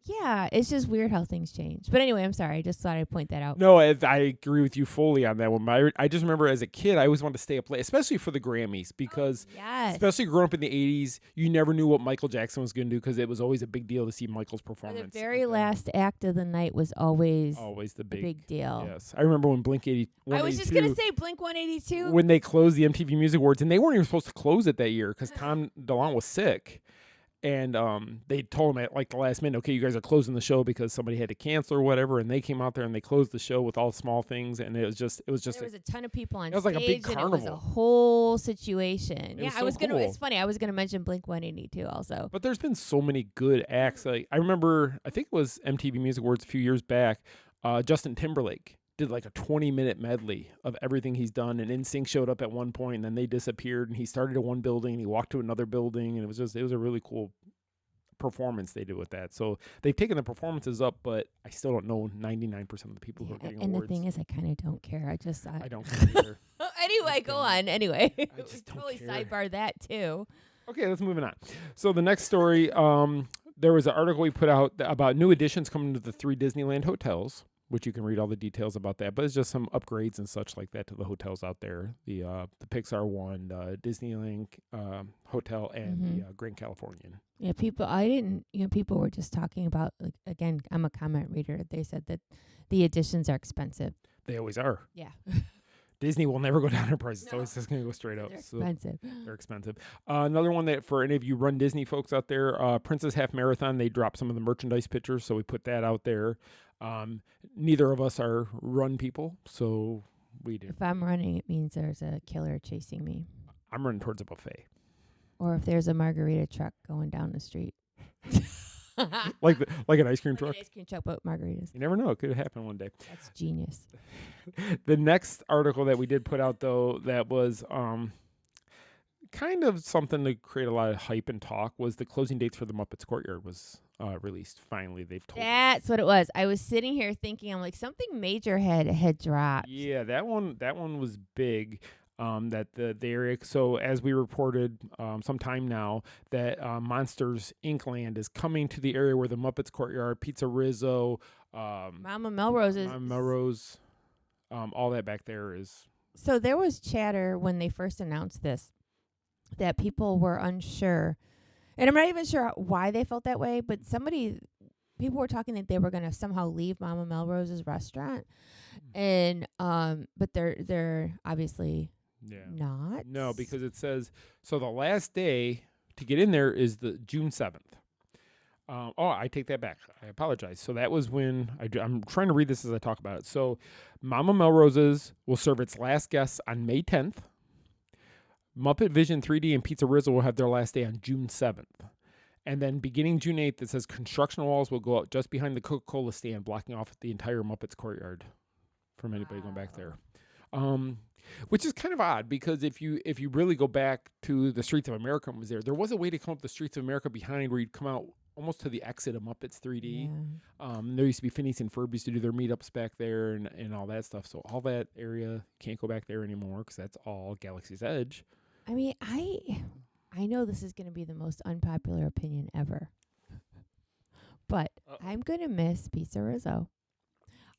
Yeah, it's just weird how things change. But anyway, I'm sorry. I just thought I'd point that out. No, I agree with you fully on that one. But I just remember as a kid, I always wanted to stay up late, especially for the Grammys, because especially growing up in the 80s, you never knew what Michael Jackson was going to do because it was always a big deal to see Michael's performance. The very last act of the night was always the big deal. Yes. I remember when Blink 182. I was just going to say Blink 182. When they closed the MTV Music Awards, and they weren't even supposed to close it that year because Tom DeLonge was sick. And they told him at like the last minute, okay, you guys are closing the show because somebody had to cancel or whatever. And they came out there and they closed the show with all small things. And it was just there was a ton of people on stage. It was like a big carnival. And it was a whole situation. Yeah, it's funny. I was going to mention Blink 182 also. But there's been so many good acts. Like I remember, I think it was MTV Music Awards a few years back. Justin Timberlake did like a 20-minute medley of everything he's done, and NSYNC showed up at one point, and then they disappeared, and he started at one building, and he walked to another building, and it was a really cool performance they did with that. So they've taken the performances up, but I still don't know 99% of the people who are getting awards. And the thing is, I kind of don't care. I don't care either. Anyway, go on. Anyway, I just don't totally care. sidebar that too. Okay, let's move on. So the next story, there was an article we put out about new additions coming to the 3 Disneyland hotels, which you can read all the details about that, but it's just some upgrades and such like that to the hotels out there. The Pixar one, Disneyland hotel, and the Grand Californian. Yeah, people were just talking about, like, again, I'm a comment reader. They said that the additions are expensive. They always are. Yeah. Disney will never go down in price. It's always just going to go straight up. They're expensive. They're expensive. Another one that for any of you Run Disney folks out there, Princess Half Marathon, they dropped some of the merchandise pictures, so we put that out there. Neither of us are run people, so we do. If I'm running, it means there's a killer chasing me. I'm running towards a buffet. Or if there's a margarita truck going down the street. like an ice cream truck? An ice cream truck, but margaritas. You never know. It could happen one day. That's genius. The next article that we did put out, though, that was kind of something to create a lot of hype and talk, was the closing dates for the Muppets Courtyard was released. Finally, they've told us. That's what it was. I was sitting here thinking, I'm like, something major had dropped. Yeah, that one was big. That the area. So as we reported some time now, that Monsters Inc. Land is coming to the area where the Muppets Courtyard, Pizza Rizzo, Mama Melrose, all that back there is. So there was chatter when they first announced this that people were unsure, and I'm not even sure why they felt that way, but people were talking that they were going to somehow leave Mama Melrose's restaurant, and but they're obviously. Yeah. Not? No, because it says, so the last day to get in there is the June 7th. I take that back. I apologize. So that was when, I'm trying to read this as I talk about it. So Mama Melrose's will serve its last guests on May 10th. Muppet Vision 3D and Pizza Rizzo will have their last day on June 7th. And then beginning June 8th, it says construction walls will go up just behind the Coca-Cola stand, blocking off the entire Muppets Courtyard from anybody going back there. Which is kind of odd, because if you really go back to the Streets of America was there was a way to come up the Streets of America behind where you'd come out almost to the exit of Muppets 3D. Yeah. There used to be Phineas and Ferb used to do their meetups back there and all that stuff. So all that area can't go back there anymore because that's all Galaxy's Edge. I mean, I know this is going to be the most unpopular opinion ever, but I'm going to miss Pizza Rizzo.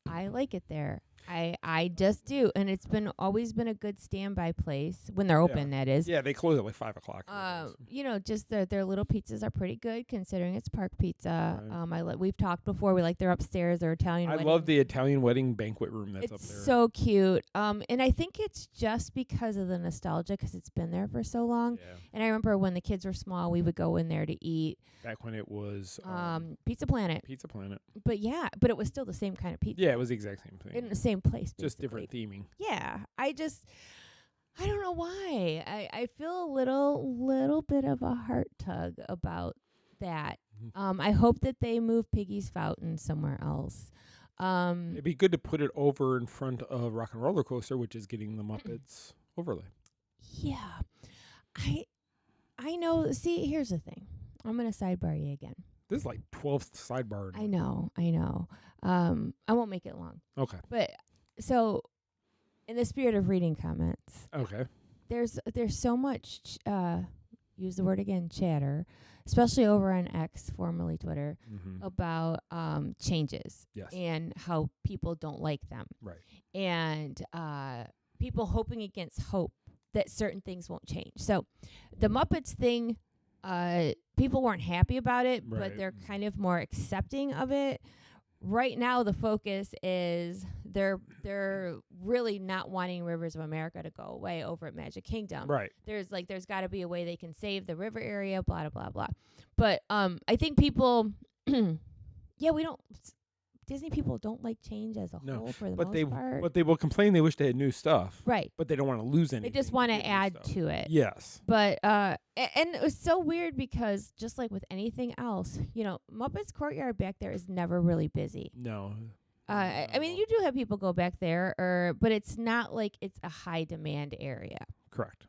I like it there. I just do, and it's always been a good standby place when they're open. That is. Yeah, they close at like 5:00. Just their little pizzas are pretty good considering it's park pizza. Right. We've talked before. We like their upstairs, their Italian. I love the Italian wedding banquet room that's up there. It's so cute. And I think it's just because of the nostalgia, because it's been there for so long. Yeah. And I remember when the kids were small, we would go in there to eat. Back when it was Pizza Planet. Pizza Planet. But yeah, it was still the same kind of pizza. Yeah, it was the exact same thing. In the same place, basically. Just different theming. Yeah, I don't know why. I feel a little bit of a heart tug about that. Mm-hmm. I hope that they move Piggy's Fountain somewhere else. It'd be good to put it over in front of Rock and Roller Coaster, which is getting the Muppets overlay. Yeah. I know. See, here's the thing. I'm going to sidebar you again. This is like 12th sidebar. I know. I won't make it long. Okay. But so, in the spirit of reading comments, Okay. there's so much use the word again, chatter, especially over on X, formerly Twitter, about changes. Yes. And how people don't like them. Right. And people hoping against hope that certain things won't change. So the Muppets thing, people weren't happy about it, Right. but they're kind of more accepting of it. Right now, the focus is they're really not wanting Rivers of America to go away over at Magic Kingdom. Right. There's got to be a way they can save the river area, blah, blah, blah. But I think people, Disney people don't like change as a whole for the most part. But they will complain they wish they had new stuff. Right. But they don't want to lose anything. They just want to add to it. Yes. But and it was so weird because just like with anything else, Muppets Courtyard back there is never really busy. No. I mean, you do have people go back there, but it's not like it's a high demand area. Correct.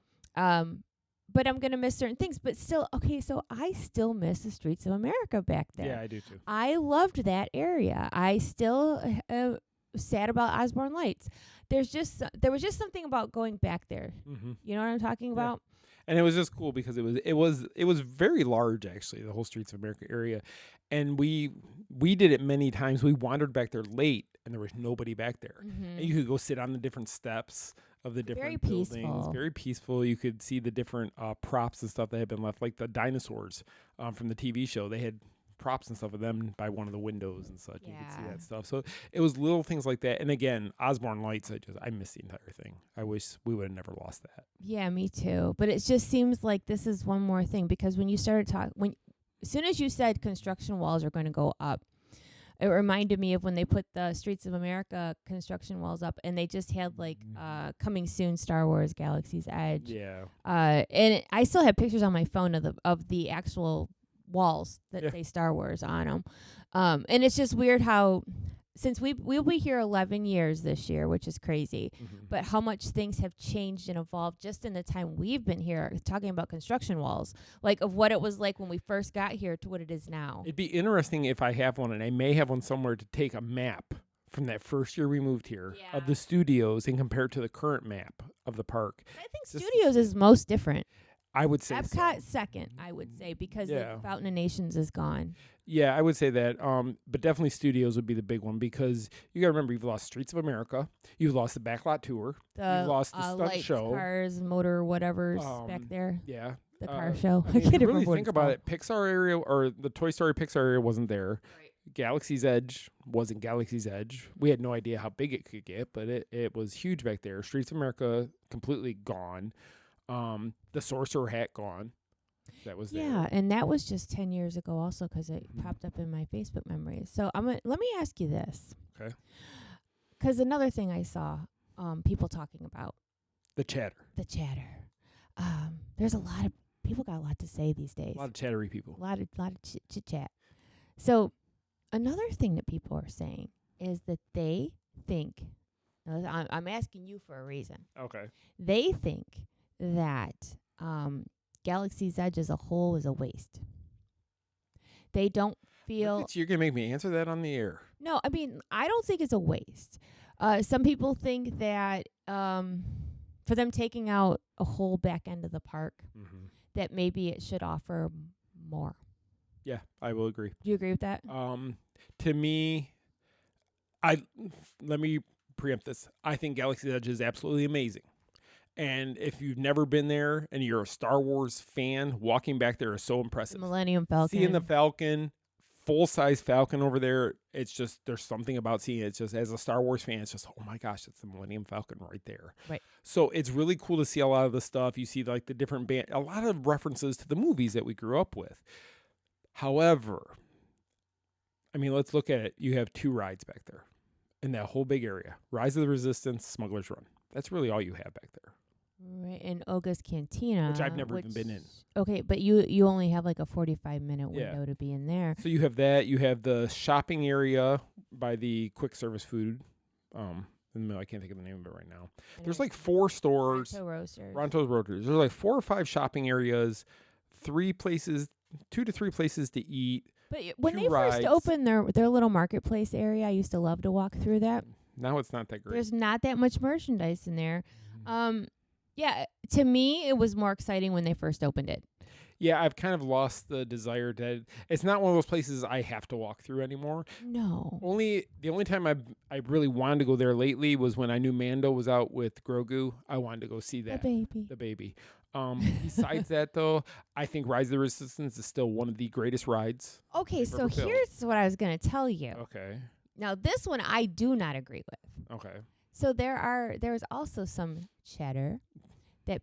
But I'm going to miss certain things. But still, okay, so I still miss the Streets of America back there. Yeah, I do too. I loved that area. I still sad about Osborne Lights. There was just something about going back there. Mm-hmm. You know what I'm talking about? And it was just cool because it was very large, actually, the whole Streets of America area. And we did it many times. We wandered back there late, and there was nobody back there. And you could go sit on the different steps of the different buildings. Peaceful. Very peaceful. You could see the different props and stuff that had been left, like the dinosaurs from the TV show. They had props and stuff of them by one of the windows and such. You could see that stuff. So it was little things like that. And again, Osborne Lights, I miss the entire thing. I wish we would have never lost that. Yeah, me too. But it just seems like this is one more thing because when you started talking, as soon as you said construction walls are going to go up, it reminded me of when they put the Streets of America construction walls up, and they just had coming soon Star Wars Galaxy's Edge. Yeah. And I still have pictures on my phone of the actual walls that say Star Wars on them. And it's just weird how since we'll be here 11 years this year, which is crazy, but how much things have changed and evolved just in the time we've been here, talking about construction walls, like of what it was like when we first got here to what it is now. It'd be interesting if I have one, and I may have one somewhere, to take a map from that first year we moved here of the studios and compare it to the current map of the park. I think studios is most different. I would say Epcot second, I would say, because Fountain of Nations is gone. Yeah, I would say that. But definitely studios would be the big one because you got to remember you've lost Streets of America, you've lost the Backlot Tour, you've lost the stunt lights, show, cars, motor, whatever's back there. Yeah, the car show. I mean, if you really think about it, Pixar area or the Toy Story Pixar area wasn't there. Right. Galaxy's Edge wasn't Galaxy's Edge. We had no idea how big it could get, but it was huge back there. Streets of America completely gone. The Sorcerer Hat gone. That was there. Yeah, and that was just 10 years ago also because it popped up in my Facebook memories. So let me ask you this. Okay. Because another thing I saw people talking about. The chatter. There's a lot of people got a lot to say these days. A lot of chattery people. A lot of chit chat. So another thing that people are saying is that they think, I'm asking you for a reason. Okay. They think that Galaxy's Edge as a whole is a waste. They don't feel... You're going to make me answer that on the air. No, I mean, I don't think it's a waste. Some people think that for them taking out a whole back end of the park, that maybe it should offer more. Yeah, I will agree. Do you agree with that? To me, let me preempt this. I think Galaxy's Edge is absolutely amazing. And if you've never been there and you're a Star Wars fan, walking back there is so impressive. The Millennium Falcon. Seeing the Falcon, full-size Falcon over there, it's just, there's something about seeing it. It's just, as a Star Wars fan, it's just, oh my gosh, it's the Millennium Falcon right there. Right. So it's really cool to see a lot of the stuff. You see like the different a lot of references to the movies that we grew up with. However, I mean, let's look at it. You have 2 rides back there in that whole big area. Rise of the Resistance, Smuggler's Run. That's really all you have back there. Right, in Oga's Cantina, which I've never even been in. Okay, but you only have like a 45-minute Yeah. window to be in there. So you have that. You have the shopping area by the quick service food. I can't think of the name of it right now. There's like 4 stores. Ronto's Roasters. There's like 4 or 5 shopping areas, 2 to 3 places to eat. But when 2 they rides. first opened their little marketplace area, I used to love to walk through that. Now it's not that great. There's not that much merchandise in there. Yeah, to me, it was more exciting when they first opened it. Yeah, I've kind of lost the desire to. It's not one of those places I have to walk through anymore. No. The only time I really wanted to go there lately was when I knew Mando was out with Grogu. I wanted to go see that. The baby. Besides that, though, I think Rise of the Resistance is still one of the greatest rides. Okay, so here's what I was going to tell you. Okay. Now, this one I do not agree with. Okay. So there's also some chatter that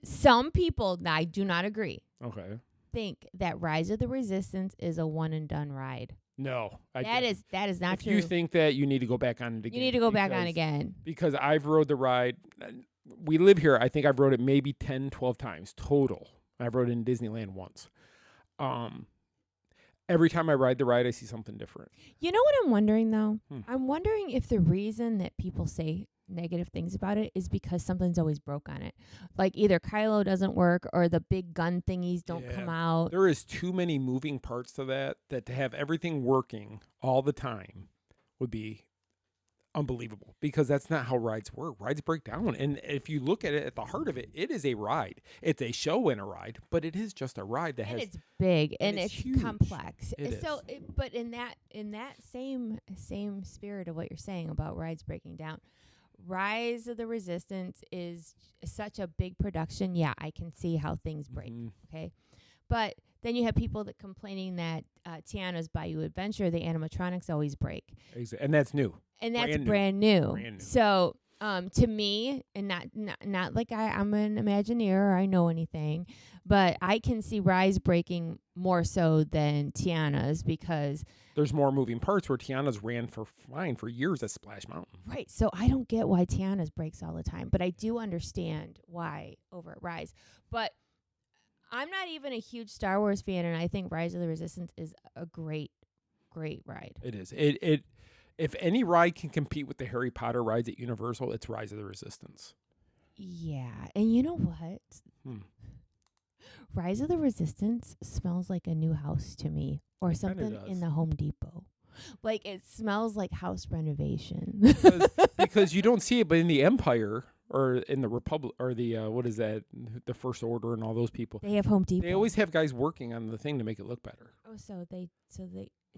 some people, I do not agree. Okay. Think that Rise of the Resistance is a one and done ride. No, that is not if true. If you think that, you need to go back on it again. You need to go back on again. Because I've rode the ride. We live here. I think I've rode it maybe 10, 12 times total. I've rode it in Disneyland once. Every time I ride the ride, I see something different. You know what I'm wondering, though? I'm wondering if the reason that people say negative things about it is because something's always broke on it. Like either Kylo doesn't work or the big gun thingies don't come out. There is too many moving parts to that to have everything working all the time would be unbelievable, because that's not how rides work. Rides break down. And if you look at it at the heart of it, it is a ride. It's a show and a ride, but it is just a ride that has. It's big and it's huge. complex. It so, is. But in that same spirit of what you're saying about rides breaking down, Rise of the Resistance is such a big production. Yeah, I can see how things break. Okay, but then you have people that complaining that Tiana's Bayou Adventure, the animatronics always break. Exactly. And that's new. And that's brand new. Brand new. So to me, and not like I'm an Imagineer or I know anything, but I can see Rise breaking more so than Tiana's because there's more moving parts where Tiana's ran for years at Splash Mountain. Right. So I don't get why Tiana's breaks all the time, but I do understand why over at Rise. But I'm not even a huge Star Wars fan, and I think Rise of the Resistance is a great ride. It is. It if any ride can compete with the Harry Potter rides at Universal, it's Rise of the Resistance. Yeah. And you know what? Rise of the Resistance smells like a new house to me, or something in the Home Depot. Like it smells like house renovation. because you don't see it, but in the Empire or in the Republic or the what is that? The First Order and all those people. They have Home Depot. They always have guys working on the thing to make it look better. Oh, so it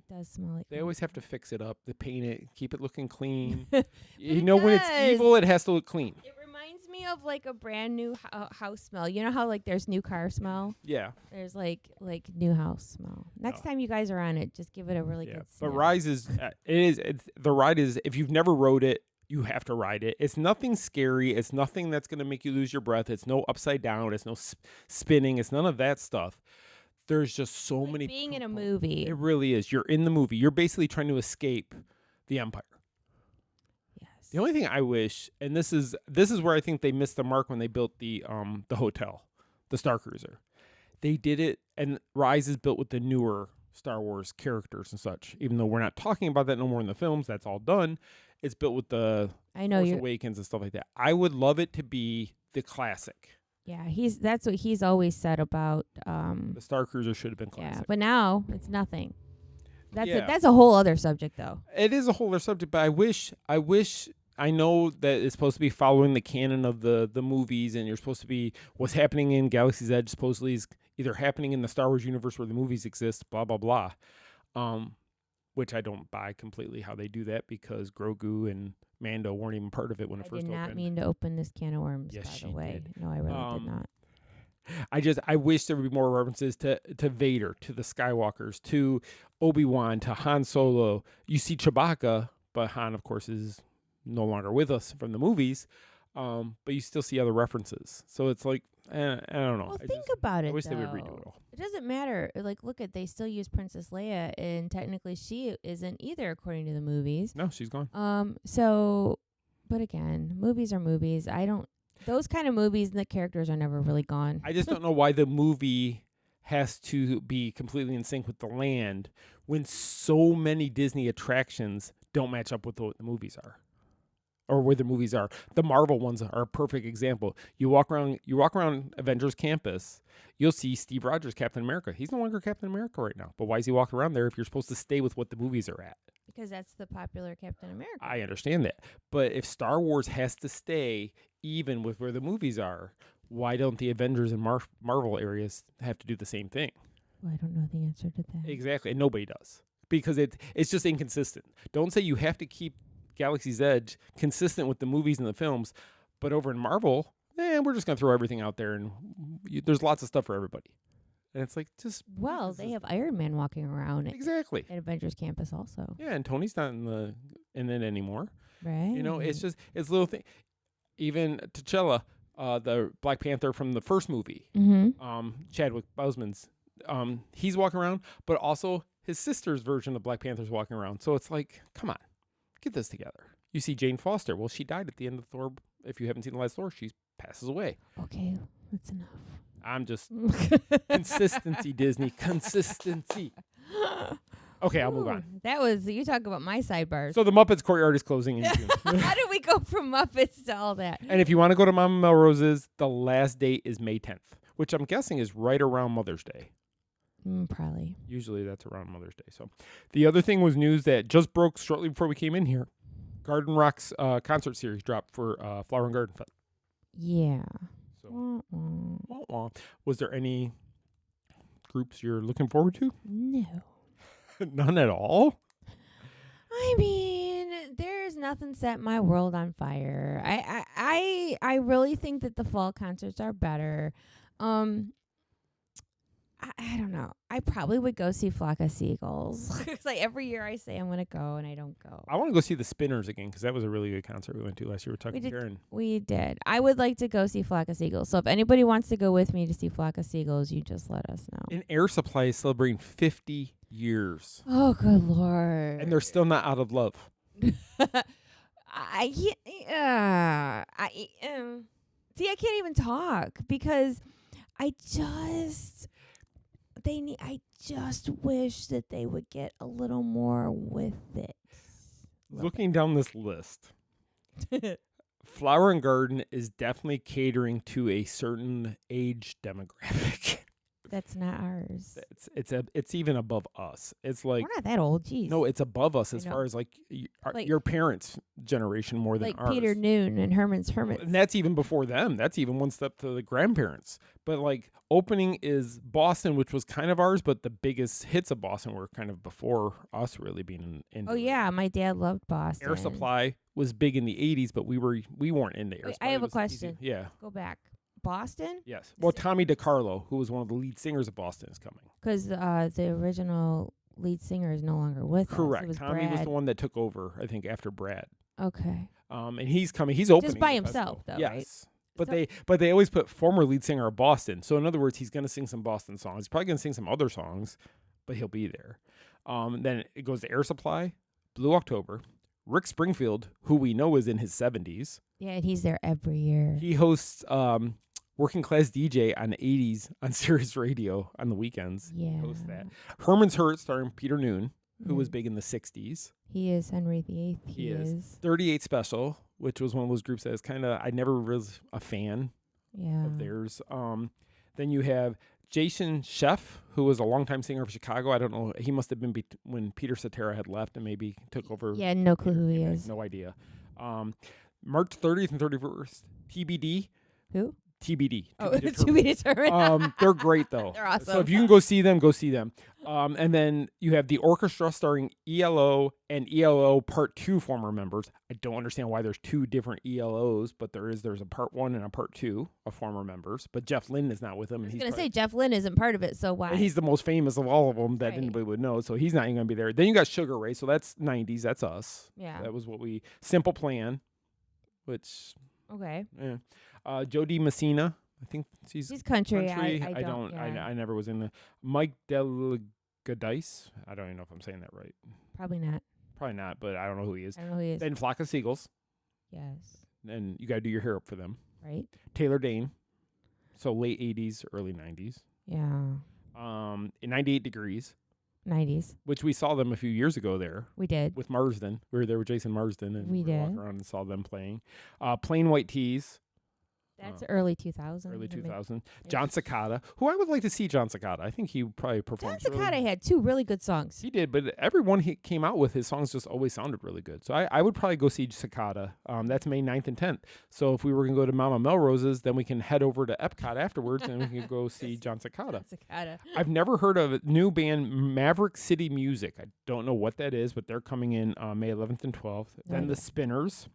does smell like. They always have to fix it up, to paint it, keep it looking clean. When it's evil, it has to look clean. It reminds me of like a brand new house smell. You know how like there's new car smell? Yeah. There's like new house smell. Next time you guys are on it, just give it a really good smell. But Rise is the ride is, if you've never rode it, you have to ride it. It's nothing scary. It's nothing that's going to make you lose your breath. It's no upside down. It's no spinning. It's none of that stuff. There's just so many. Being in a movie. It really is. You're in the movie. You're basically trying to escape the Empire. Yes. The only thing I wish, and this is where I think they missed the mark when they built the hotel, the Star Cruiser. They did it, and Rise is built with the newer Star Wars characters and such. Even though we're not talking about that no more in the films, that's all done. It's built with the Force Awakens and stuff like that. I would love it to be the classic. Yeah, that's what he's always said about the Star Cruiser should have been classic. Yeah, but now it's nothing. That's a whole other subject though. It is a whole other subject, but I know that it's supposed to be following the canon of the movies, and you're supposed to be what's happening in Galaxy's Edge supposedly is either happening in the Star Wars universe where the movies exist, blah blah blah. Which I don't buy completely how they do that, because Grogu and Mando weren't even part of it when it first opened. I did not mean to open this can of worms, yes, by the way. Did. No, I really did not. I wish there would be more references to Vader, to the Skywalkers, to Obi-Wan, to Han Solo. You see Chewbacca, but Han, of course, is no longer with us from the movies. But you still see other references. So it's like, I don't know. Well, think about it, I wish they would redo it all. It doesn't matter. Like, look they still use Princess Leia, and technically she isn't either, according to the movies. No, she's gone. So, but again, movies are movies. I don't Those kind of movies, the characters are never really gone. I just don't know why the movie has to be completely in sync with the land when so many Disney attractions don't match up with what the movies are. Or where the movies are. The Marvel ones are a perfect example. You walk around Avengers Campus, you'll see Steve Rogers, Captain America. He's no longer Captain America right now. But why is he walking around there if you're supposed to stay with what the movies are at? Because that's the popular Captain America. I understand that. But if Star Wars has to stay even with where the movies are, why don't the Avengers and Marvel areas have to do the same thing? Well, I don't know the answer to that. Exactly. And nobody does. Because it's just inconsistent. Don't say you have to keep Galaxy's Edge consistent with the movies and the films, but over in Marvel, we're just going to throw everything out there, and there's lots of stuff for everybody. And it's like, just... Well, they have Iron Man walking around exactly at Avengers Campus also. Yeah, and Tony's not in it anymore. Right. You know, it's little things. Even T'Challa, the Black Panther from the first movie, Chadwick Boseman's, he's walking around, but also his sister's version of Black Panther's walking around. So it's like, come on. Get this together. You see Jane Foster. Well, she died at the end of Thor. If you haven't seen the last Thor, she passes away. Okay, that's enough. I'm just consistency, Disney. Consistency. Okay, I'll move on. That was, you talk about my sidebars. So the Muppets Courtyard is closing in June. How did we go from Muppets to all that? And if you want to go to Mama Melrose's, the last date is May 10th, which I'm guessing is right around Mother's Day. Probably. Usually that's around Mother's Day. So the other thing was news that just broke shortly before we came in here. Garden Rock's concert series dropped for Flower and Garden Fest. Yeah. So, was there any groups you're looking forward to? No. None at all? I mean, there's nothing set my world on fire. I really think that the fall concerts are better. I don't know. I probably would go see Flock of Seagulls. Because every year I say I'm going to go and I don't go. I want to go see the Spinners again because that was a really good concert we went to last year. We did. I would like to go see Flock of Seagulls. So if anybody wants to go with me to see Flock of Seagulls, you just let us know. And Air Supply is celebrating 50 years. Oh, good Lord. And they're still not out of love. See, I can't even talk because I just wish that they would get a little more with it. Looking down this list, Flower and Garden is definitely catering to a certain age demographic. That's not ours. It's even above us. It's like we're not that old. Jeez. No, it's above us as far as your parents' generation more than ours. Like Peter Noon and Herman's Hermits. And that's even before them. That's even one step to the grandparents. But opening is Boston, which was kind of ours, but the biggest hits of Boston were kind of before us really being in. Oh yeah, my dad loved Boston. Air Supply was big in the 80s, but we weren't into Air Supply. I have a question. Easy. Yeah. Go back. Boston? Yes. Well, Tommy DiCarlo, who was one of the lead singers of Boston, is coming. Because the original lead singer is no longer with us. Correct. Tommy was the one that took over, I think, after Brad. Okay. And he's coming. He's opening just by himself, though, yes. right? But they always put former lead singer of Boston. So in other words, he's going to sing some Boston songs. He's probably going to sing some other songs, but he'll be there. Then it goes to Air Supply, Blue October, Rick Springfield, who we know is in his 70s. Yeah, and he's there every year. He hosts Working Class DJ on the 80s on Sirius Radio on the weekends. Yeah. Hosts that. Herman's Hurt starring Peter Noon, who was big in the 60s. He is Henry VIII. He is. 38 Special, which was one of those groups that is kind of, I never was a fan of theirs. Then you have Jason Scheff, who was a longtime singer of Chicago. I don't know. He must have been when Peter Cetera had left and maybe took over. Yeah, no clue who he is. No idea. March 30th and 31st, TBD. Who? TBD. To be determined. They're great, though. They're awesome. So if you can go see them, go see them. And then you have the orchestra starring ELO and ELO Part 2 former members. I don't understand why there's two different ELOs, but there's a Part 1 and a Part 2 of former members. But Jeff Lynne is not with them. I was going to say, Jeff Lynne isn't part of it, so why? And he's the most famous of all of them that anybody would know, so he's not even going to be there. Then you got Sugar Ray, so that's 90s. That's us. Yeah. That was Simple Plan, which... Okay. Yeah. Jody Messina. I think she's country. I never was in the Mike Delgadice. I don't even know if I'm saying that right. Probably not. Probably not, but I don't know who he is. I don't know who he is. Then Flock of Seagulls. Yes. And you got to do your hair up for them. right? Taylor Dane. So late 80s, early 90s. Yeah. 98 Degrees, 90s. which we saw them a few years ago there. We did. With Marsden. We were there with Jason Marsden, and We were walking did. around and saw them playing. Plain White Tees. That's early 2000s. Early 2000s. John Cicada, who I would like to see John Cicada. I think he probably performed. John Cicada had 2 really good songs. He did, but everyone he came out with, his songs just always sounded really good. So I would probably go see Cicada. That's May 9th and 10th. So if we were going to go to Mama Melrose's, then we can head over to Epcot afterwards and we can go see John Cicada. Cicada. I've never heard of a new band, Maverick City Music. I don't know what that is, but they're coming in May 11th and 12th. Then the Spinners.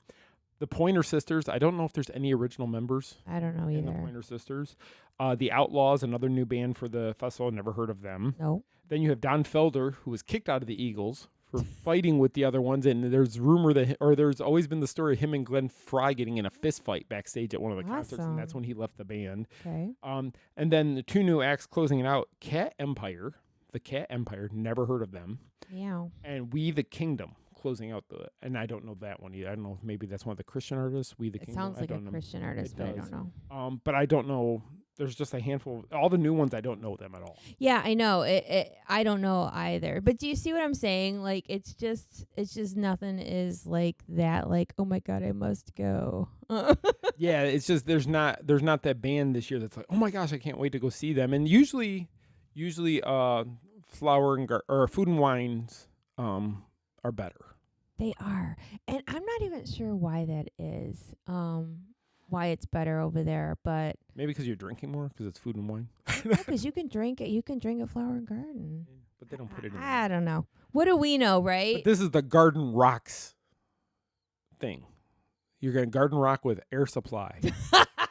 The Pointer Sisters. I don't know if there's any original members. I don't know either. The Pointer Sisters. The Outlaws, another new band for the festival. Never heard of them. No. Then you have Don Felder, who was kicked out of the Eagles for fighting with the other ones. And there's rumor that, or there's always been the story of him and Glenn Fry getting in a fist fight backstage at one of the concerts. And that's when he left the band. Okay. And then the 2 new acts closing it out, Cat Empire. The Cat Empire. Never heard of them. Meow. And We the Kingdom. Closing out and I don't know that one either. I don't know if maybe that's one of the Christian artists. We the It Kingdom. sounds like a Christian artist, but I don't know. But I don't know. There's just a handful. All the new ones, I don't know them at all. Yeah, I know. I don't know either. But do you see what I'm saying? Like, it's just nothing is like that. Like, oh my God, I must go. Yeah, it's just there's not that band this year that's like, oh my gosh, I can't wait to go see them. And usually, Flower and or Food and Wines are better. They are. And I'm not even sure why that is. Why it's better over there, but maybe because you're drinking more because it's food and wine. Because you can drink it. You can drink at Flower and Garden. Yeah, but they don't put it in. I don't know. What do we know, right? But this is the Garden Rocks thing. You're going to Garden Rock with Air Supply.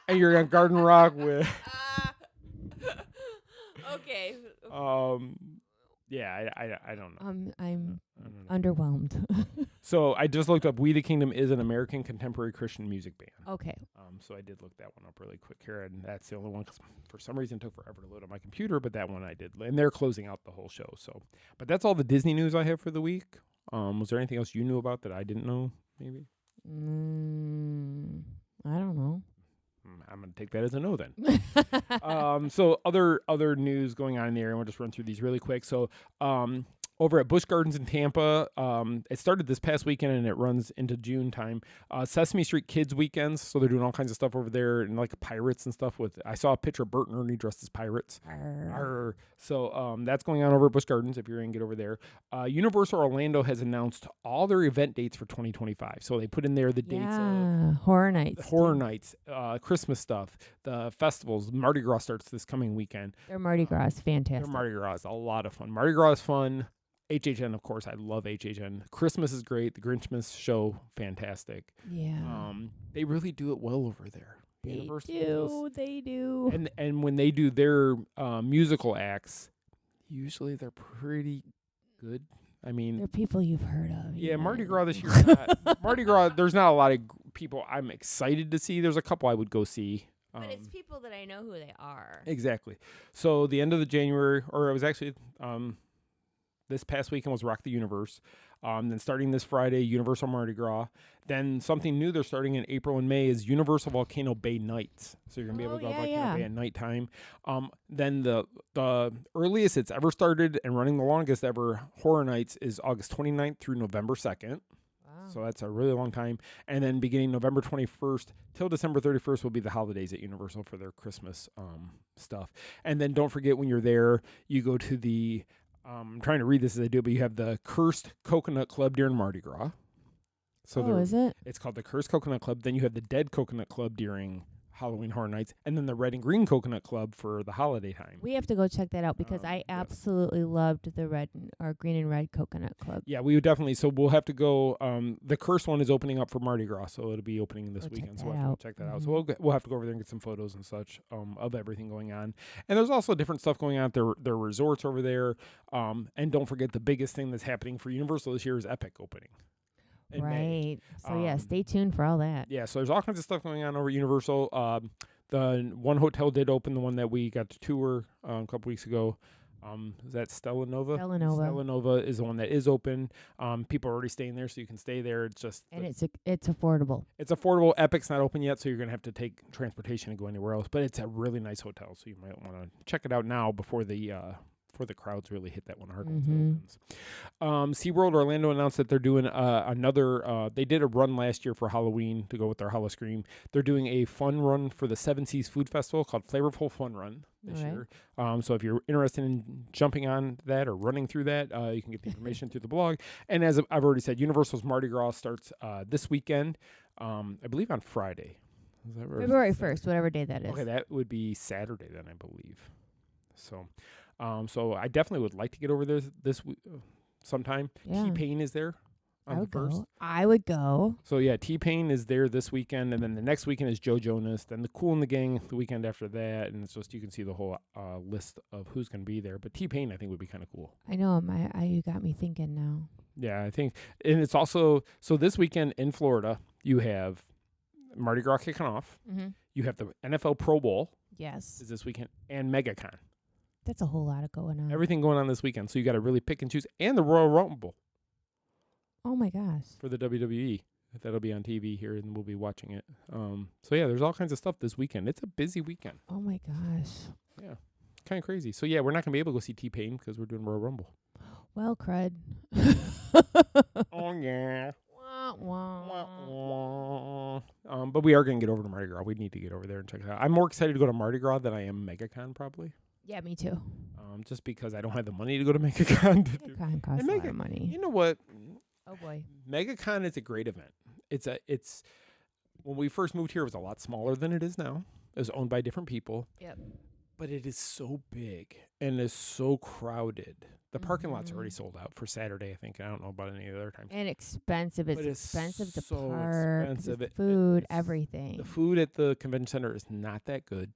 And you're going to Garden Rock with... Okay. Yeah, I don't know. I'm underwhelmed. So I just looked up We the Kingdom is an American contemporary Christian music band. Okay. So I did look that one up really quick here, and that's the only one 'cause for some reason it took forever to load on my computer, but that one I did. And they're closing out the whole show. So, but that's all the Disney news I have for the week. Was there anything else you knew about that I didn't know, maybe? I don't know. I'm going to take that as a no then. So other news going on in the area. I want to just run through these really quick. So over at Busch Gardens in Tampa, it started this past weekend and it runs into June time. Sesame Street Kids Weekends. So they're doing all kinds of stuff over there and like pirates and stuff. I saw a picture of Bert and Ernie dressed as pirates. Arr. So that's going on over at Busch Gardens if you're going to get over there. Universal Orlando has announced all their event dates for 2025. So they put in there the dates of Horror Nights, Christmas stuff, the festivals. Mardi Gras starts this coming weekend. Their Mardi Gras is fantastic. Their Mardi Gras is a lot of fun. Mardi Gras is fun. HHN, of course, I love HHN. Christmas is great. The Grinchmas show, fantastic. Yeah. They really do it well over there. They do. And when they do their musical acts, usually they're pretty good. I mean, they're people you've heard of. Yeah, Mardi Gras this year. Mardi Gras, there's not a lot of people I'm excited to see. There's a couple I would go see. But it's people that I know who they are. Exactly. So the end of the January, or it was actually this past weekend was Rock the Universe. Then starting this Friday, Universal Mardi Gras. Then something new they're starting in April and May is Universal Volcano Bay Nights. So you're going to be able to go to Volcano Bay at nighttime. Then the earliest it's ever started and running the longest ever Horror Nights is August 29th through November 2nd. So that's a really long time. And then beginning November 21st till December 31st will be the holidays at Universal for their Christmas stuff. And then don't forget when you're there, you go to the... I'm trying to read this as I do, but you have the Cursed Coconut Club during Mardi Gras. So is it? It's called the Cursed Coconut Club. Then you have the Dead Coconut Club during Halloween Horror Nights, and then the Red and Green Coconut Club for the holiday time. We have to go check that out because I absolutely loved the green and red coconut club. Yeah, we would definitely. So we'll have to go. The Cursed one is opening up for Mardi Gras, so it'll be opening this weekend. So we'll have to check that out. So we'll have to go over there and get some photos and such of everything going on. And there's also different stuff going on at their resorts over there. And don't forget the biggest thing that's happening for Universal this year is Epic opening. Right. So yeah, stay tuned for all that. Yeah, so there's all kinds of stuff going on over at Universal. The one hotel did open, the one that we got to tour a couple weeks ago. Is that Stella Nova? Stella Nova. Stella Nova is the one that is open. People are already staying there, so you can stay there. It's just And it's affordable. it's affordable. Epic's not open yet, so you're gonna have to take transportation and go anywhere else. But it's a really nice hotel, so you might want to check it out now before the crowds really hit that one hard once it opens. SeaWorld Orlando announced that they're doing another. They did a run last year for Halloween to go with their Howl-O-Scream. They're doing a fun run for the Seven Seas Food Festival called Flavorful Fun Run this year. So if you're interested in jumping on that or running through that, you can get the information through the blog. And as I've already said, Universal's Mardi Gras starts this weekend, I believe on Friday. Is that right? February 1st, whatever day that is. Okay, that would be Saturday then, I believe. So, so I definitely would like to get over there this sometime. Yeah. T-Pain is there on the 1st. I would go. So yeah, T-Pain is there this weekend, and then the next weekend is Joe Jonas. Then the Kool and the Gang the weekend after that, and it's just you can see the whole list of who's going to be there. But T-Pain I think would be kind of cool. I know. You got me thinking now. Yeah, I think, and it's also so this weekend in Florida you have Mardi Gras kicking off. Mm-hmm. You have the NFL Pro Bowl. Yes. Is this weekend, and MegaCon. That's a whole lot of going on. Everything going on this weekend, so you got to really pick and choose. And the Royal Rumble. Oh my gosh. For the WWE. That'll be on TV here, and we'll be watching it. So yeah, there's all kinds of stuff this weekend. It's a busy weekend. Oh my gosh. Yeah, kind of crazy. So yeah, we're not gonna be able to go see T-Pain because we're doing Royal Rumble. Well, crud. Oh yeah. Wah, wah. But we are gonna get over to Mardi Gras. We need to get over there and check it out. I'm more excited to go to Mardi Gras than I am MegaCon probably. Yeah, me too. Just because I don't have the money to go to MegaCon. MegaCon costs a lot of money. You know what? Oh boy. MegaCon is a great event. It's when we first moved here, it was a lot smaller than it is now. It was owned by different people. Yep. But it is so big and is so crowded. The parking lot's already sold out for Saturday, I think. I don't know about any other times. And expensive. It's But expensive to so park. expensive. The food, everything. The food at the convention center is not that good.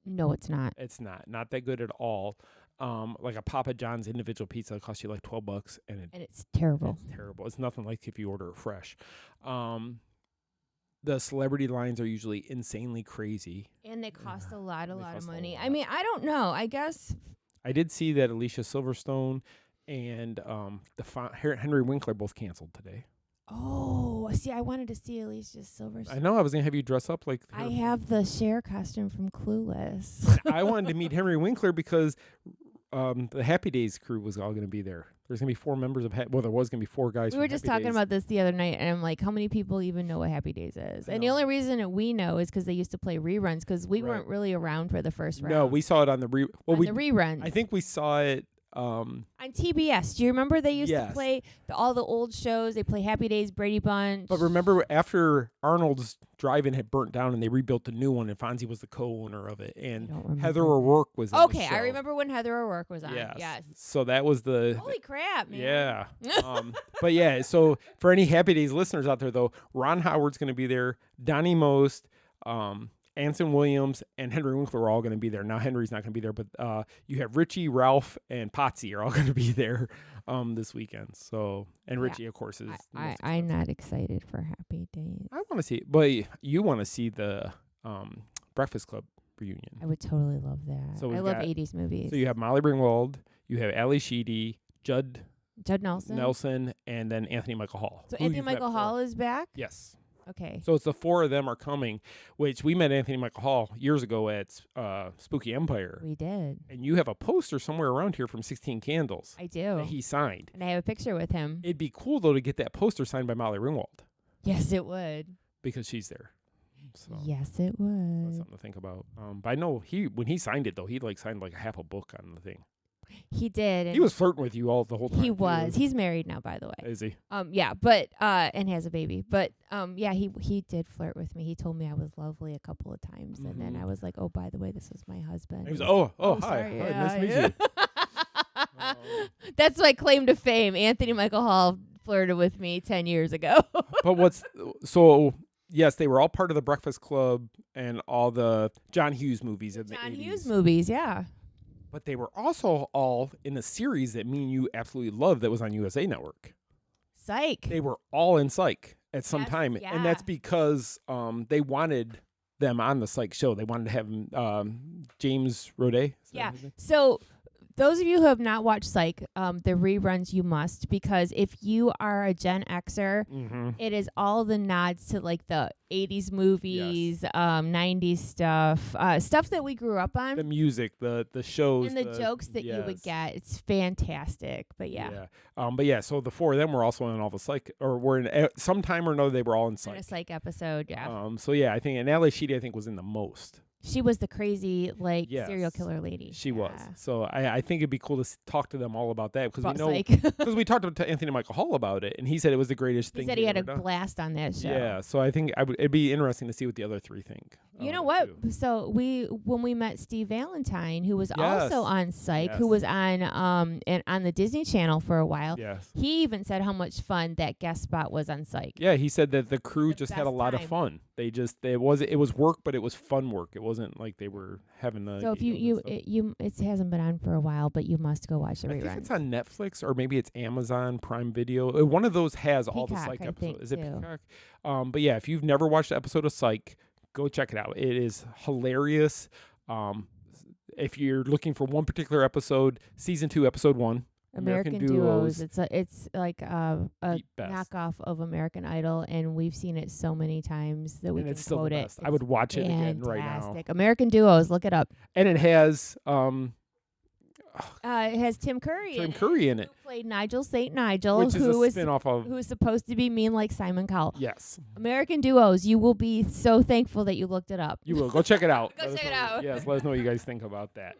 No, it's not. It's not that good at all. Like a Papa John's individual pizza costs you like $12, and it's terrible. It's terrible. It's nothing like if you order it fresh. The celebrity lines are usually insanely crazy, And they cost a lot of money. I mean, I don't know. I guess I did see that Alicia Silverstone and Henry Winkler both canceled today. Oh, see, I wanted to see Alicia Silverstone. I know. I was gonna have you dress up like her. I have the Cher costume from Clueless. I wanted to meet Henry Winkler because the Happy Days crew was all gonna be there. There's gonna be 4 members of there was gonna be 4 guys. We were just talking about this the other night, and I'm like, how many people even know what Happy Days is? And the only reason that we know is because they used to play reruns, because we weren't really around for the first round. No, we saw it on the the reruns. I think we saw it on TBS. Do you remember they used Yes. to play all the old shows? They play Happy Days, Brady Bunch. But remember, after Arnold's drive-in had burnt down and they rebuilt the new one, and Fonzie was the co-owner of it, and Heather O'Rourke was in the show. I remember when Heather O'Rourke was on. Yes. So that was the... Holy crap, man. Yeah. But yeah, so for any Happy Days listeners out there, though, Ron Howard's going to be there, Donnie Most, Anson Williams, and Henry Winkler are all going to be there. Now, Henry's not going to be there, but you have Richie, Ralph, and Potsy are all going to be there this weekend. So, and Richie, of course, is... I'm not excited for Happy Days. I want to see it, but you want to see the Breakfast Club reunion. I would totally love that. So I love 80s movies. So you have Molly Ringwald, you have Ali Sheedy, Judd Nelson, and then Anthony Michael Hall. So Anthony Michael Hall is back? Yes. Okay. So it's the 4 of them are coming, which we met Anthony Michael Hall years ago at Spooky Empire. We did. And you have a poster somewhere around here from 16 Candles. I do. That he signed. And I have a picture with him. It'd be cool, though, to get that poster signed by Molly Ringwald. Yes, it would. Because she's there. So yes, it would. That's something to think about. But I know when he signed it, though, he signed like a half a book on the thing. He did. He was flirting with you all the whole time. He was. He's married now, by the way. Is he? Yeah, but and has a baby. But yeah, he did flirt with me. He told me I was lovely a couple of times, and then I was like, oh, by the way, this is my husband. He was hi, sorry. hi, nice to meet you. That's my claim to fame. Anthony Michael Hall flirted with me 10 years ago. But yes, they were all part of the Breakfast Club and all the John Hughes movies in the 80s. John Hughes movies, yeah. But they were also all in a series that me and you absolutely loved that was on USA Network. Psych. They were all in Psych at some time. Yeah. And that's because they wanted them on the Psych show. They wanted to have James Roday. Yeah. So those of you who have not watched Psych, the reruns you must, because if you are a Gen Xer, it is all the nods to like the 80s movies, 90s stuff, stuff that we grew up on. The music, the shows, and the jokes that you would get. It's fantastic. But yeah. So the four of them were also in all the Psych, or were in some time or another. They were all in Psych. In a Psych episode, yeah. So yeah, I think, and Ali Sheedy, I think, was in the most. She was the crazy, serial killer lady. She was. So I think it'd be cool to talk to them all about that, because we know, Psych. because we talked to Anthony Michael Hall about it, and he said it was the greatest thing. He said he had a blast on that show. Yeah, so I think it'd be interesting to see what the other three think. You know what? Too. So when we met Steve Valentine, who was also on Psych, who was on the Disney Channel for a while. Yes. He even said how much fun that guest spot was on Psych. Yeah, he said that the crew just had a lot of fun. It was work, but it was fun work. It wasn't like they were having the. So if it hasn't been on for a while, but you must go watch the reruns. I think it's on Netflix, or maybe it's Amazon Prime Video. One of those has all the Psych episodes. Is it Peacock? But yeah, if you've never watched an episode of Psych, go check it out. It is hilarious. If you're looking for one particular episode, season 2, episode 1. American Duos. It's like a knockoff of American Idol, and we've seen it so many times that we can it's still quote the it. best. I would watch it again right now. American Duos, look it up. And it has it has Tim Curry. In it. Who played Nigel St. Nigel, which is a spin-off of who is supposed to be mean like Simon Cowell. Yes. American Duos. You will be so thankful that you looked it up. You will go check it out. Go check it out. Yes, let us know what you guys think about that.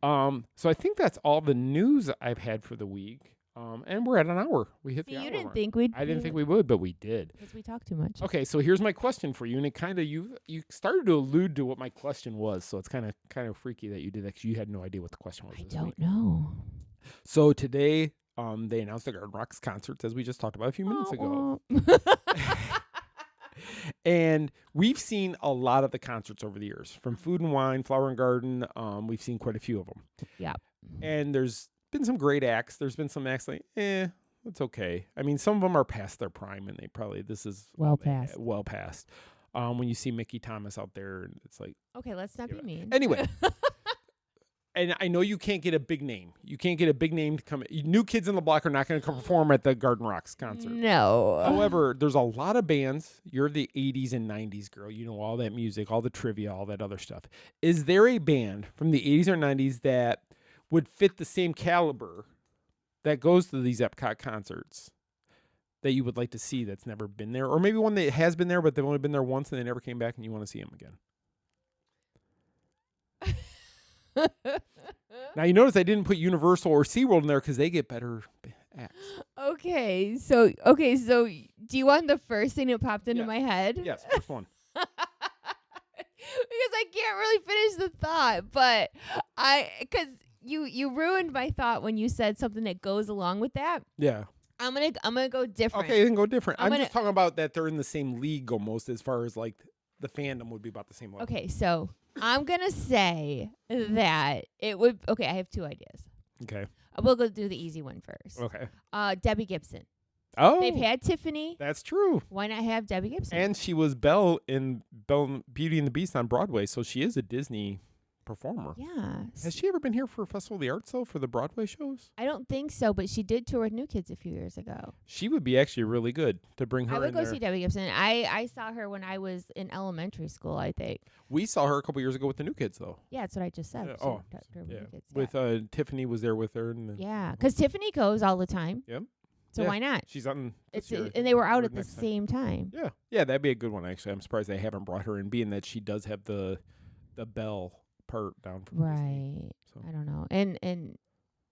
So I think that's all the news I've had for the week. And we're at an hour. We hit the hour. You didn't mark. think we'd. I didn't think we would, but we did. Because we talk too much. Okay, so here's my question for you, and it kind of you started to allude to what my question was, so it's kind of freaky that you did that, because you had no idea what the question was. I don't know. So today, they announced the Garden Rocks concerts, as we just talked about a few minutes ago. And we've seen a lot of the concerts over the years, from Food and Wine, Flower and Garden. We've seen quite a few of them. Yeah. And there's been some great acts. There's been some acts like, it's okay. I mean, some of them are past their prime, and this is well past. Well past. When you see Mickey Thomas out there, it's like, okay, let's not be mean. Anyway. And I know you can't get a big name. You can't get a big name to come. New Kids on the Block are not going to come perform at the Garden Rocks concert. No. However, there's a lot of bands. You're the 80s and 90s girl. You know all that music, all the trivia, all that other stuff. Is there a band from the 80s or 90s that would fit the same caliber that goes to these Epcot concerts that you would like to see that's never been there? Or maybe one that has been there, but they've only been there once and they never came back and you want to see them again? Now, you notice I didn't put Universal or SeaWorld in there because they get better acts. Okay, so do you want the first thing that popped into my head? Yes, first one. Because I can't really finish the thought, but because you ruined my thought when you said something that goes along with that. Yeah. I'm gonna go different. Okay, then go different. I'm just talking about that they're in the same league almost, as far as like the fandom would be about the same level. Okay, so I'm gonna say that it would. Okay, I have 2 ideas. Okay. We'll go do the easy one first. Okay. Debbie Gibson. Oh. They've had Tiffany. That's true. Why not have Debbie Gibson? And she was Belle in Beauty and the Beast on Broadway, so she is a Disney performer. Yeah. Has she ever been here for Festival of the Arts, though, for the Broadway shows? I don't think so, but she did tour with New Kids a few years ago. She would be actually really good to bring her in. I would go there. see Debbie Gibson. I saw her when I was in elementary school, I think. We saw her a couple years ago with the New Kids, though. Yeah, that's what I just said. Yeah. With Tiffany was there with her. Yeah, because Tiffany goes all the time. Yep. So why not? She's on. And they were out at the same time. Yeah. Yeah, that'd be a good one, actually. I'm surprised they haven't brought her in, being that she does have the Belle part down from Disney, so. I don't know. And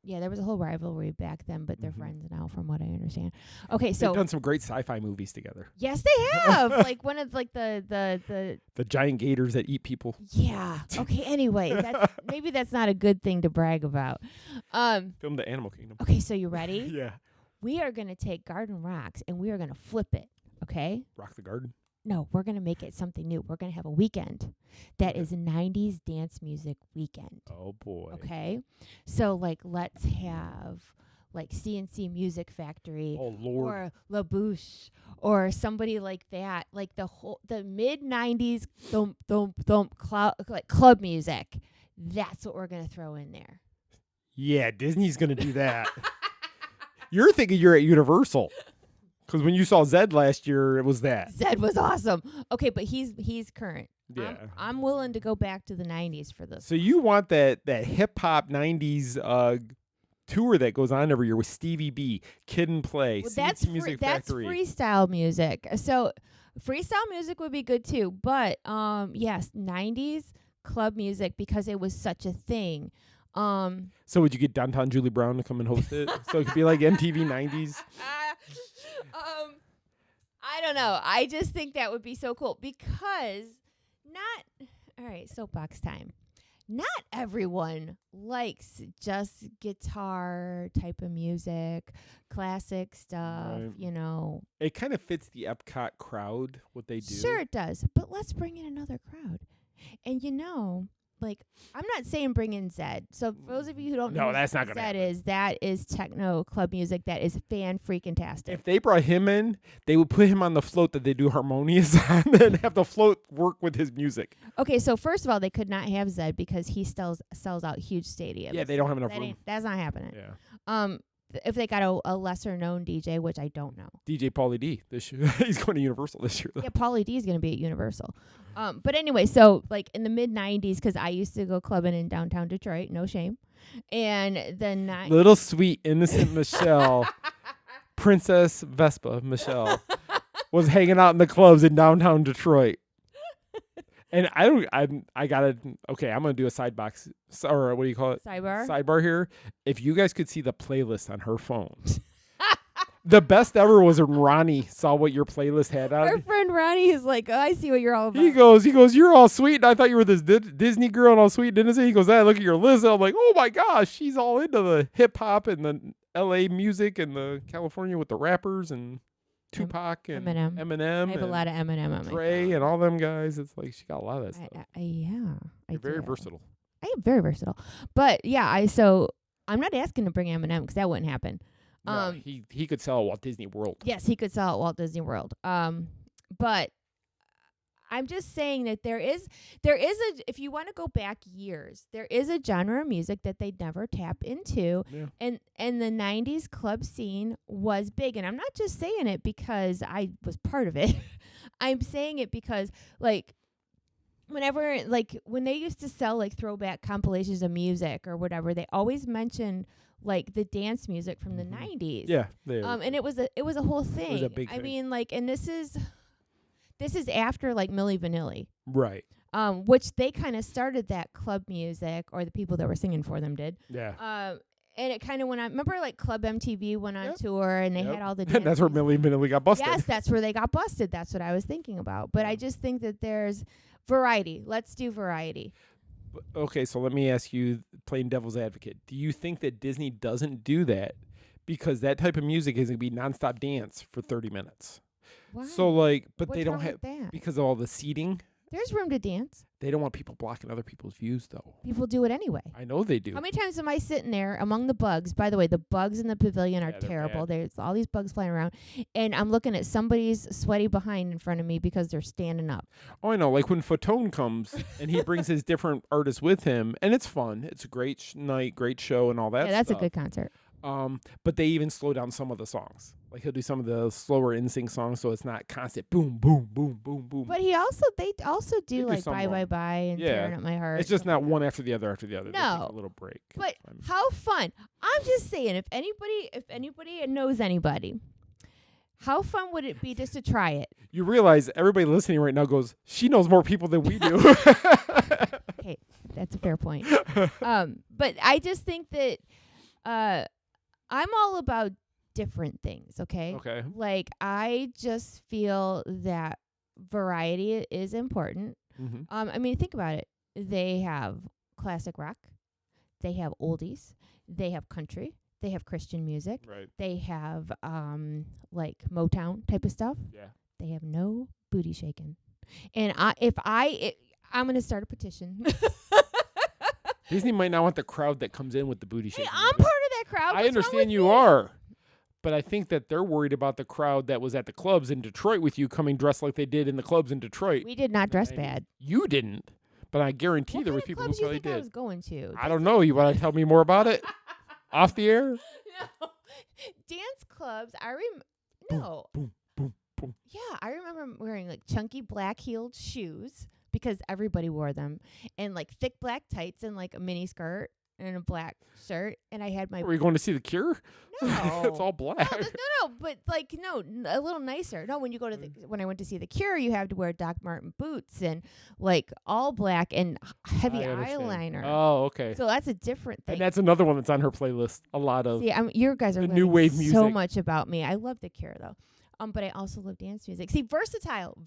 yeah, there was a whole rivalry back then, but they're friends now, from what I understand. Okay, so they've done some great sci-fi movies together. Yes, they have. Like one of the giant gators that eat people. Yeah. Okay. Anyway, maybe that's not a good thing to brag about. Film the Animal Kingdom. Okay, so you ready? Yeah. We are gonna take Garden Rocks and we are gonna flip it. Okay. Rock the Garden. No, we're going to make it something new. We're going to have a weekend that is a 90s dance music weekend. Oh, boy. Okay? So, like, let's have, like, CNC Music Factory. Oh, Lord. Or La Bouche. Or somebody like that. Like, the mid-90s like club music. That's what we're going to throw in there. Yeah, Disney's going to do that. You're thinking you're at Universal. Because when you saw Zed last year, it was that. Zed was awesome. Okay, but he's current. Yeah. I'm willing to go back to the 90s for this. So you want that hip hop 90s tour that goes on every year with Stevie B, Kid and Play, Well, CNC Music that's Factory. freestyle music. So freestyle music would be good too. But yes, 90s club music because it was such a thing. So would you get Downtown Julie Brown to come and host it? So it could be like MTV 90s? I don't know. I just think that would be so cool because all right, soapbox time. Not everyone likes just guitar type of music, classic stuff, Right. It kind of fits the Epcot crowd, what they do. Sure it does, but let's bring in another crowd. And I'm not saying bring in Zed. So for those of you who don't know that's not what gonna Zed is, that is techno club music that is fan-freaking-tastic. If they brought him in, they would put him on the float that they do harmonious on and have the float work with his music. Okay, so first of all, they could not have Zed because he sells out huge stadiums. Yeah, they don't have enough room. That's not happening. Yeah. If they got a lesser-known DJ, which I don't know. DJ Pauly D this year. He's going to Universal this year. Yeah, Pauly D is going to be at Universal. But anyway, so like in the mid-90s, because I used to go clubbing in downtown Detroit, no shame. And then little sweet, innocent Michele, Princess Vespa Michele, was hanging out in the clubs in downtown Detroit. And I'm going to do a sidebox, or what do you call it? Sidebar here. If you guys could see the playlist on her phone. The best ever was when Ronnie saw what your playlist had on. Our friend Ronnie is like, oh, I see what you're all about. He goes, you're all sweet. And I thought you were this Disney girl and all sweet and innocent. He goes, I look at your list. And I'm like, oh my gosh, she's all into the hip hop and the LA music and the California with the rappers and Tupac and Eminem. I have a lot of Eminem on my Dre and all them guys. It's like she got a lot of that stuff. You're very versatile. I am very versatile. But yeah, I'm not asking to bring Eminem because that wouldn't happen. No, he could sell at Walt Disney World. Yes, he could sell at Walt Disney World. But I'm just saying that there is if you want to go back years, there is a genre of music that they never tap into. Yeah. And the 90s club scene was big. And I'm not just saying it because I was part of it. I'm saying it because whenever when they used to sell throwback compilations of music or whatever, they always mentioned the dance music from the 90s. Yeah. And it was a whole thing. It was a big thing. I mean, and this is after Milli Vanilli. Right. Which they kind of started that club music, or the people that were singing for them did. Yeah. And it kind of went on. Remember, Club MTV went on tour, and they had all the. That's where Milli Vanilli got busted. Yes, that's where they got busted. That's what I was thinking about. But I just think that there's variety. Let's do variety. Okay, so let me ask you, playing devil's advocate. Do you think that Disney doesn't do that because that type of music is going to be nonstop dance for 30 minutes? Why? So but What's they don't wrong have with that? because of all the seating. There's room to dance. They don't want people blocking other people's views, though. People do it anyway. I know they do. How many times am I sitting there among the bugs? By the way, the bugs in the pavilion are they're terrible. bad. There's all these bugs flying around, and I'm looking at somebody's sweaty behind in front of me because they're standing up. Oh, I know. Like when Fatone comes and he brings his different artists with him, and it's fun. It's a great night, great show, and all that. Yeah, that's stuff. a good concert. But they even slow down some of the songs. He'll do some of the slower NSYNC songs, so it's not constant boom, boom, boom, boom, boom. But they also do some Bye Bye Bye and Tearing Up My Heart. It's just not one after the other after the other. They No. take a little break. But how fun! I'm just saying, if anybody knows anybody, how fun would it be just to try it? You realize everybody listening right now goes, she knows more people than we do. Okay, that's a fair point. But I just think that I'm all about different things, okay? Okay. I just feel that variety is important. Mm-hmm. I mean, think about it. They have classic rock. They have oldies. They have country. They have Christian music. Right. They have Motown type of stuff. Yeah. They have no booty shaking. And I'm going to start a petition. Disney might not want the crowd that comes in with the booty shaking. Hey, I'm part of that crowd. I What's wrong understand with you me? are. But I think that they're worried about the crowd that was at the clubs in Detroit with you coming dressed like they did in the clubs in Detroit. We did not dress bad. You didn't. But I guarantee What there kind was of people who clubs you probably think I did. was going to? I don't know. You want to tell me more about it? Off the air? No. Dance clubs. No. Boom, boom, boom. Yeah, I remember wearing like chunky black heeled shoes because everybody wore them, and like thick black tights and like a mini skirt and a black shirt, and I had my. Were you going to see The Cure? No, It's all black. no, but like a little nicer. No, when you go to when I went to see The Cure, you have to wear Doc Marten boots and like all black and heavy I understand. eyeliner. Oh, okay. So that's a different thing. And that's another one that's on her playlist. A lot of. See, you guys are the learning new wave so music. much about me. I love The Cure though. But I also love dance music. See, versatile.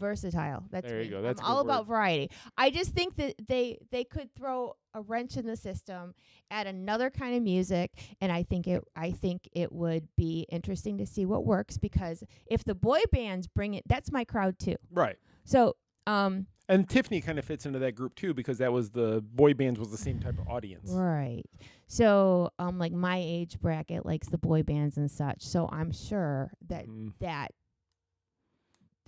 That's There you me. go. That's a I'm all good word. about variety. I just think that they could throw a wrench in the system, add another kind of music, and I think it would be interesting to see what works, because if the boy bands bring it, that's my crowd too. Right. So, And Tiffany kind of fits into that group too, because that was the boy bands was the same type of audience. right. So, like my age bracket likes the boy bands and such. So I'm sure that that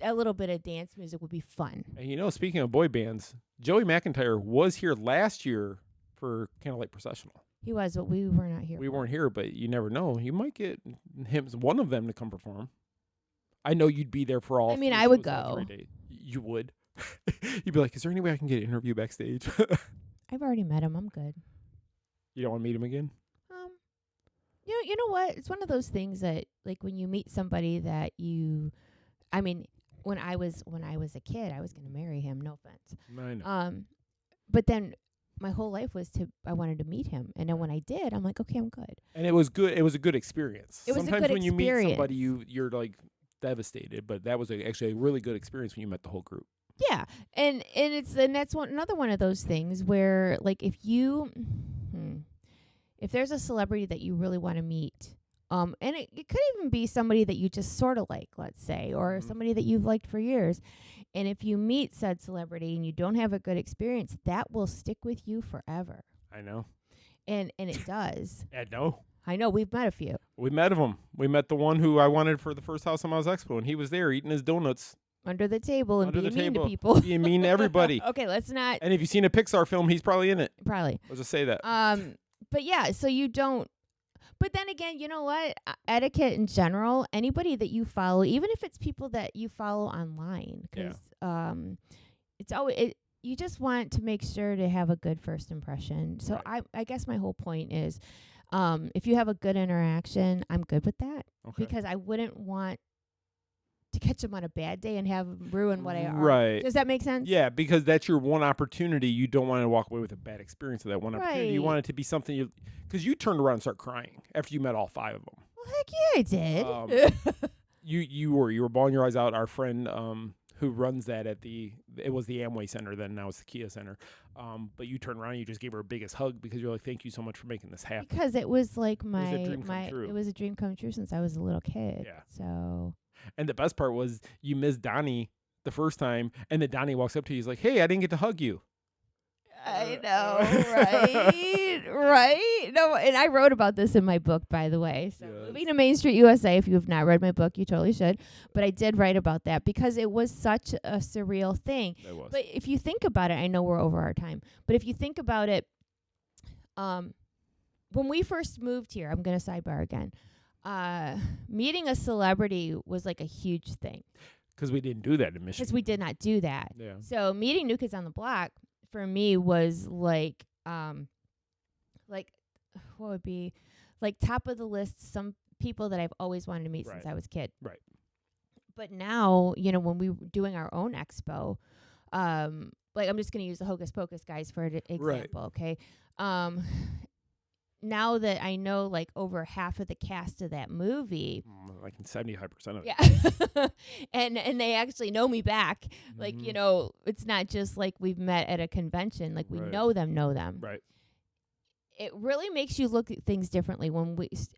a little bit of dance music would be fun. And speaking of boy bands, Joey McIntyre was here last year for Candlelight Processional. He was, but we were not here. We weren't here, but you never know. You might get one of them to come perform. I know you'd be there for all. I mean, 3 I would shows on go. 3 days. You would. You'd be like, is there any way I can get an interview backstage? I've already met him. I'm good. You don't want to meet him again? You know what? It's one of those things that, like, when you meet somebody that when I was a kid, I was going to marry him. No offense. I know. But then my whole life was I wanted to meet him, and then when I did, I'm like, okay, I'm good. And it was good. It was a good experience. It was Sometimes a good when you meet experience. somebody, you're like devastated, but that was actually a really good experience when you met the whole group. Yeah, and that's another one of those things where, like, if there's a celebrity that you really want to meet, and it could even be somebody that you just sort of like, let's say, or somebody that you've liked for years, and if you meet said celebrity and you don't have a good experience, that will stick with you forever. I know. And it does. I know. We've met a few. We met him. We met the one who I wanted for the first House on Miles Expo, and he was there eating his donuts. Under the table and Under being the mean table. to people. Being mean to everybody. Okay, let's not. And if you've seen a Pixar film, he's probably in it. Probably. Let's just say that. But yeah, so you don't. But then again, you know what? Etiquette in general, anybody that you follow, even if it's people that you follow online, because it's always you just want to make sure to have a good first impression. So I guess my whole point is, if you have a good interaction, I'm good with that, because I wouldn't want to catch them on a bad day and have them ruin what I are. Right. Does that make sense? Yeah, because that's your one opportunity. You don't want to walk away with a bad experience of that one opportunity. You Right. want it to be something because you turned around and started crying after you met all 5 of them. Well, heck yeah, I did. You were bawling your eyes out. Our friend who runs that it was the Amway Center then, now it's the Kia Center. But you turned around and you just gave her a biggest hug because you're like, thank you so much for making this happen. Because it was like It was a dream come true. since I was a little kid. Yeah. So. And the best part was you missed Donnie the first time, and then Donnie walks up to you. He's like, hey, I didn't get to hug you. I know, right? Right? No, and I wrote about this in my book, by the way. So, Moving to Main Street USA, if you have not read my book, you totally should. But I did write about that because it was such a surreal thing. It was. But if you think about it, I know we're over our time, but if you think about it, when we first moved here, I'm going to sidebar again. Meeting a celebrity was like a huge thing. Because we didn't do that in Michigan. Because we did not do that. Yeah. So meeting New Kids on the Block for me was like what would be like top of the list, some people that I've always wanted to meet since I was a kid. Right. But now, when we were doing our own expo, like I'm just going to use the Hocus Pocus guys for an example, okay? Now that I know like over half of the cast of that movie, like 75% of it. yeah, and they actually know me back. Like, it's not just like we've met at a convention. Like we know them. Right. It really makes you look at things differently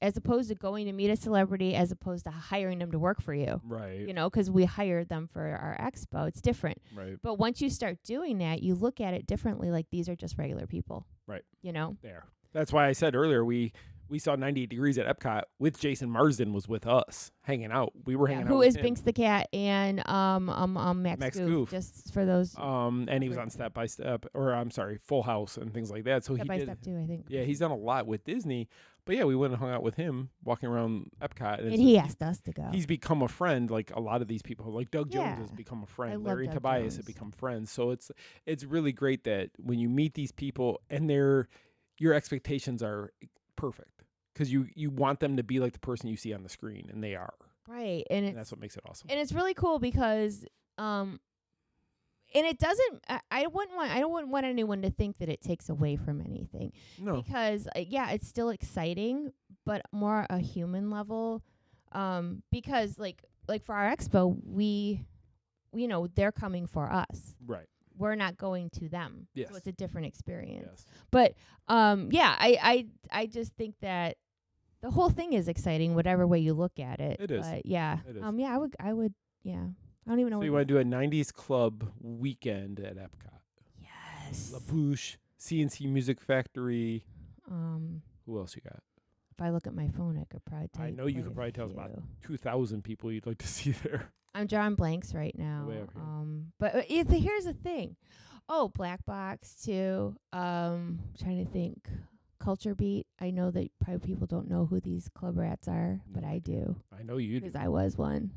as opposed to going to meet a celebrity, as opposed to hiring them to work for you. Right. Because we hired them for our expo. It's different. Right. But once you start doing that, you look at it differently. Like these are just regular people. Right. You know. There. That's why I said earlier we we saw 98 Degrees at Epcot with Jason Marsden was with us hanging out. We were hanging out. Who with is him. Binks the Cat and Max Goof, just for those. And he was on Step by Step, or I'm sorry, Full House and things like that. So Step he by did. Step too, I think. Yeah, he's done a lot with Disney. But yeah, we went and hung out with him, walking around Epcot. And he asked us to go. He's become a friend, like a lot of these people. Like Doug Jones Yeah. has become a I friend. love Larry Doug Tobias Jones. have become friends. So it's really great that when you meet these people and your expectations are perfect because you want them to be like the person you see on the screen, and they are. Right, and that's what makes it awesome. And it's really cool because and it doesn't. I wouldn't want anyone to think that it takes away from anything. No. Because yeah, it's still exciting, but more a human level. Because like for our expo, we they're coming for us. Right. We're not going to them. Yes. So it's a different experience. Yes. But yeah, I just think that the whole thing is exciting, whatever way you look at it. It is. But yeah. It is. Yeah, I would. Yeah. I don't even know. So you want to do a 90s club weekend at Epcot? Yes. La Bouche, CNC Music Factory. Who else you got? If I look at my phone, I could probably tell I know you could probably tell us about 2,000 people you'd like to see there. I'm drawing blanks right now. Way over here. But here's the thing. Oh, Black Box too. Trying to think. Culture Beat. I know that probably people don't know who these club rats are, but I do. I know you do. Because I was one.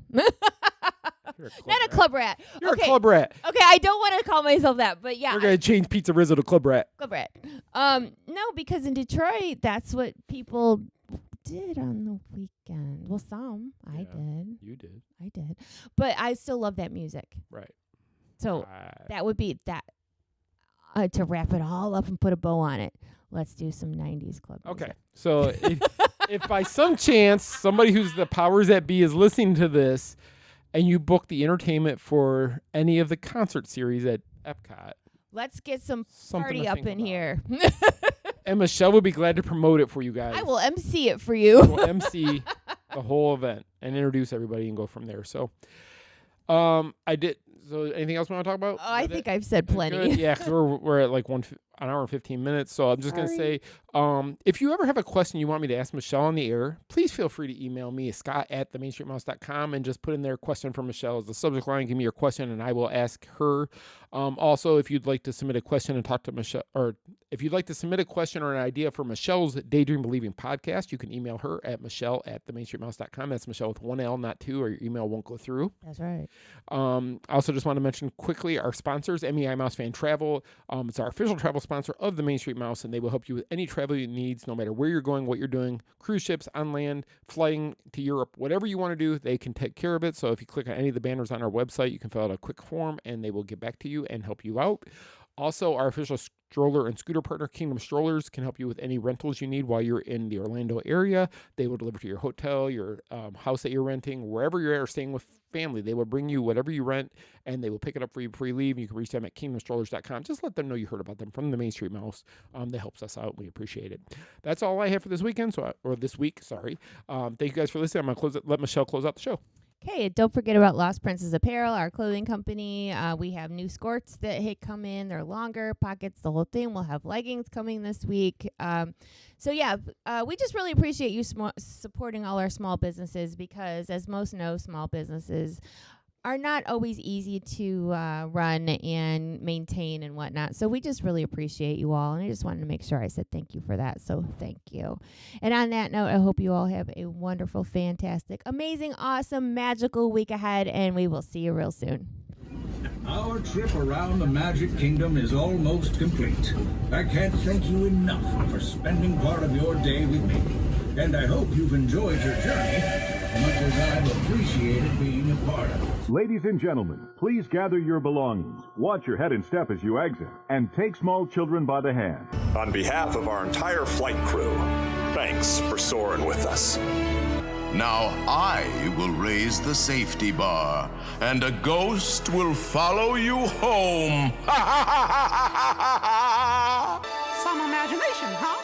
You're a club Not rat. a club rat. You're okay. a club rat. Okay, I don't want to call myself that, but yeah. We're going to change Pizza Rizzo to Club Rat. Club rat. No, because in Detroit, that's what people did on the weekend. Well, some. I did. You did. I did. But I still love that music. Right. So that would be that. To wrap it all up and put a bow on it, let's do some 90s club music. Okay. So if by some chance somebody who's the powers that be is listening to this and you book the entertainment for any of the concert series at Epcot, let's get some Something party to up think in about. here. and Michelle would be glad to promote it for you guys. I will MC it for you. We'll MC the whole event and introduce everybody and go from there. So I did. So anything else we want to talk about? Oh, I think I've said plenty. Good? Yeah, because we're at like an hour and 15 minutes. So I'm just going to say, if you ever have a question you want me to ask Michelle on the air, please feel free to email me at scott@themainstreetmouse.com and just put in there question for Michelle as the subject line. Give me your question and I will ask her. Also, if you'd like to submit a question and talk to Michelle, or if you'd like to submit a question or an idea for Michelle's Daydream Believing podcast, you can email her at michelle@themainstreetmouse.com. That's Michelle with one L, not two, or your email won't go through. That's right. I also just want to mention quickly our sponsors, MEI Mouse Fan Travel. It's our official travel sponsor of the Main Street Mouse, and they will help you with any travel you needs, no matter where you're going, what you're doing, cruise ships, on land, flying to Europe, whatever you want to do, they can take care of it. So if you click on any of the banners on our website, you can fill out a quick form, and they will get back to you and help you out. Also, our official stroller and scooter partner, Kingdom Strollers, can help you with any rentals you need while you're in the Orlando area. They will deliver to your hotel, your house that you're renting, wherever you're at or staying with family. They will bring you whatever you rent, and they will pick it up for you before you leave. You can reach them at kingdomstrollers.com. Just let them know you heard about them from the Main Street Mouse. That helps us out. We appreciate it. That's all I have for this weekend, or this week, sorry. Thank you guys for listening. I'm going to let Michelle close out the show. Okay, don't forget about Lost Princess Apparel, our clothing company. We have new skirts that come in. They're longer, pockets, the whole thing. We'll have leggings coming this week. So, yeah, we just really appreciate you supporting all our small businesses because, as most know, small businesses are not always easy to run and maintain and whatnot. So we just really appreciate you all. And I just wanted to make sure I said thank you for that. So thank you. And on that note, I hope you all have a wonderful, fantastic, amazing, awesome, magical week ahead. And we will see you real soon. Our trip around the Magic Kingdom is almost complete. I can't thank you enough for spending part of your day with me. And I hope you've enjoyed your journey as much as I've appreciated being a part of it. Ladies and gentlemen, please gather your belongings, watch your head and step as you exit, and take small children by the hand. On behalf of our entire flight crew, thanks for soaring with us. Now I will raise the safety bar, and a ghost will follow you home. Some imagination, huh?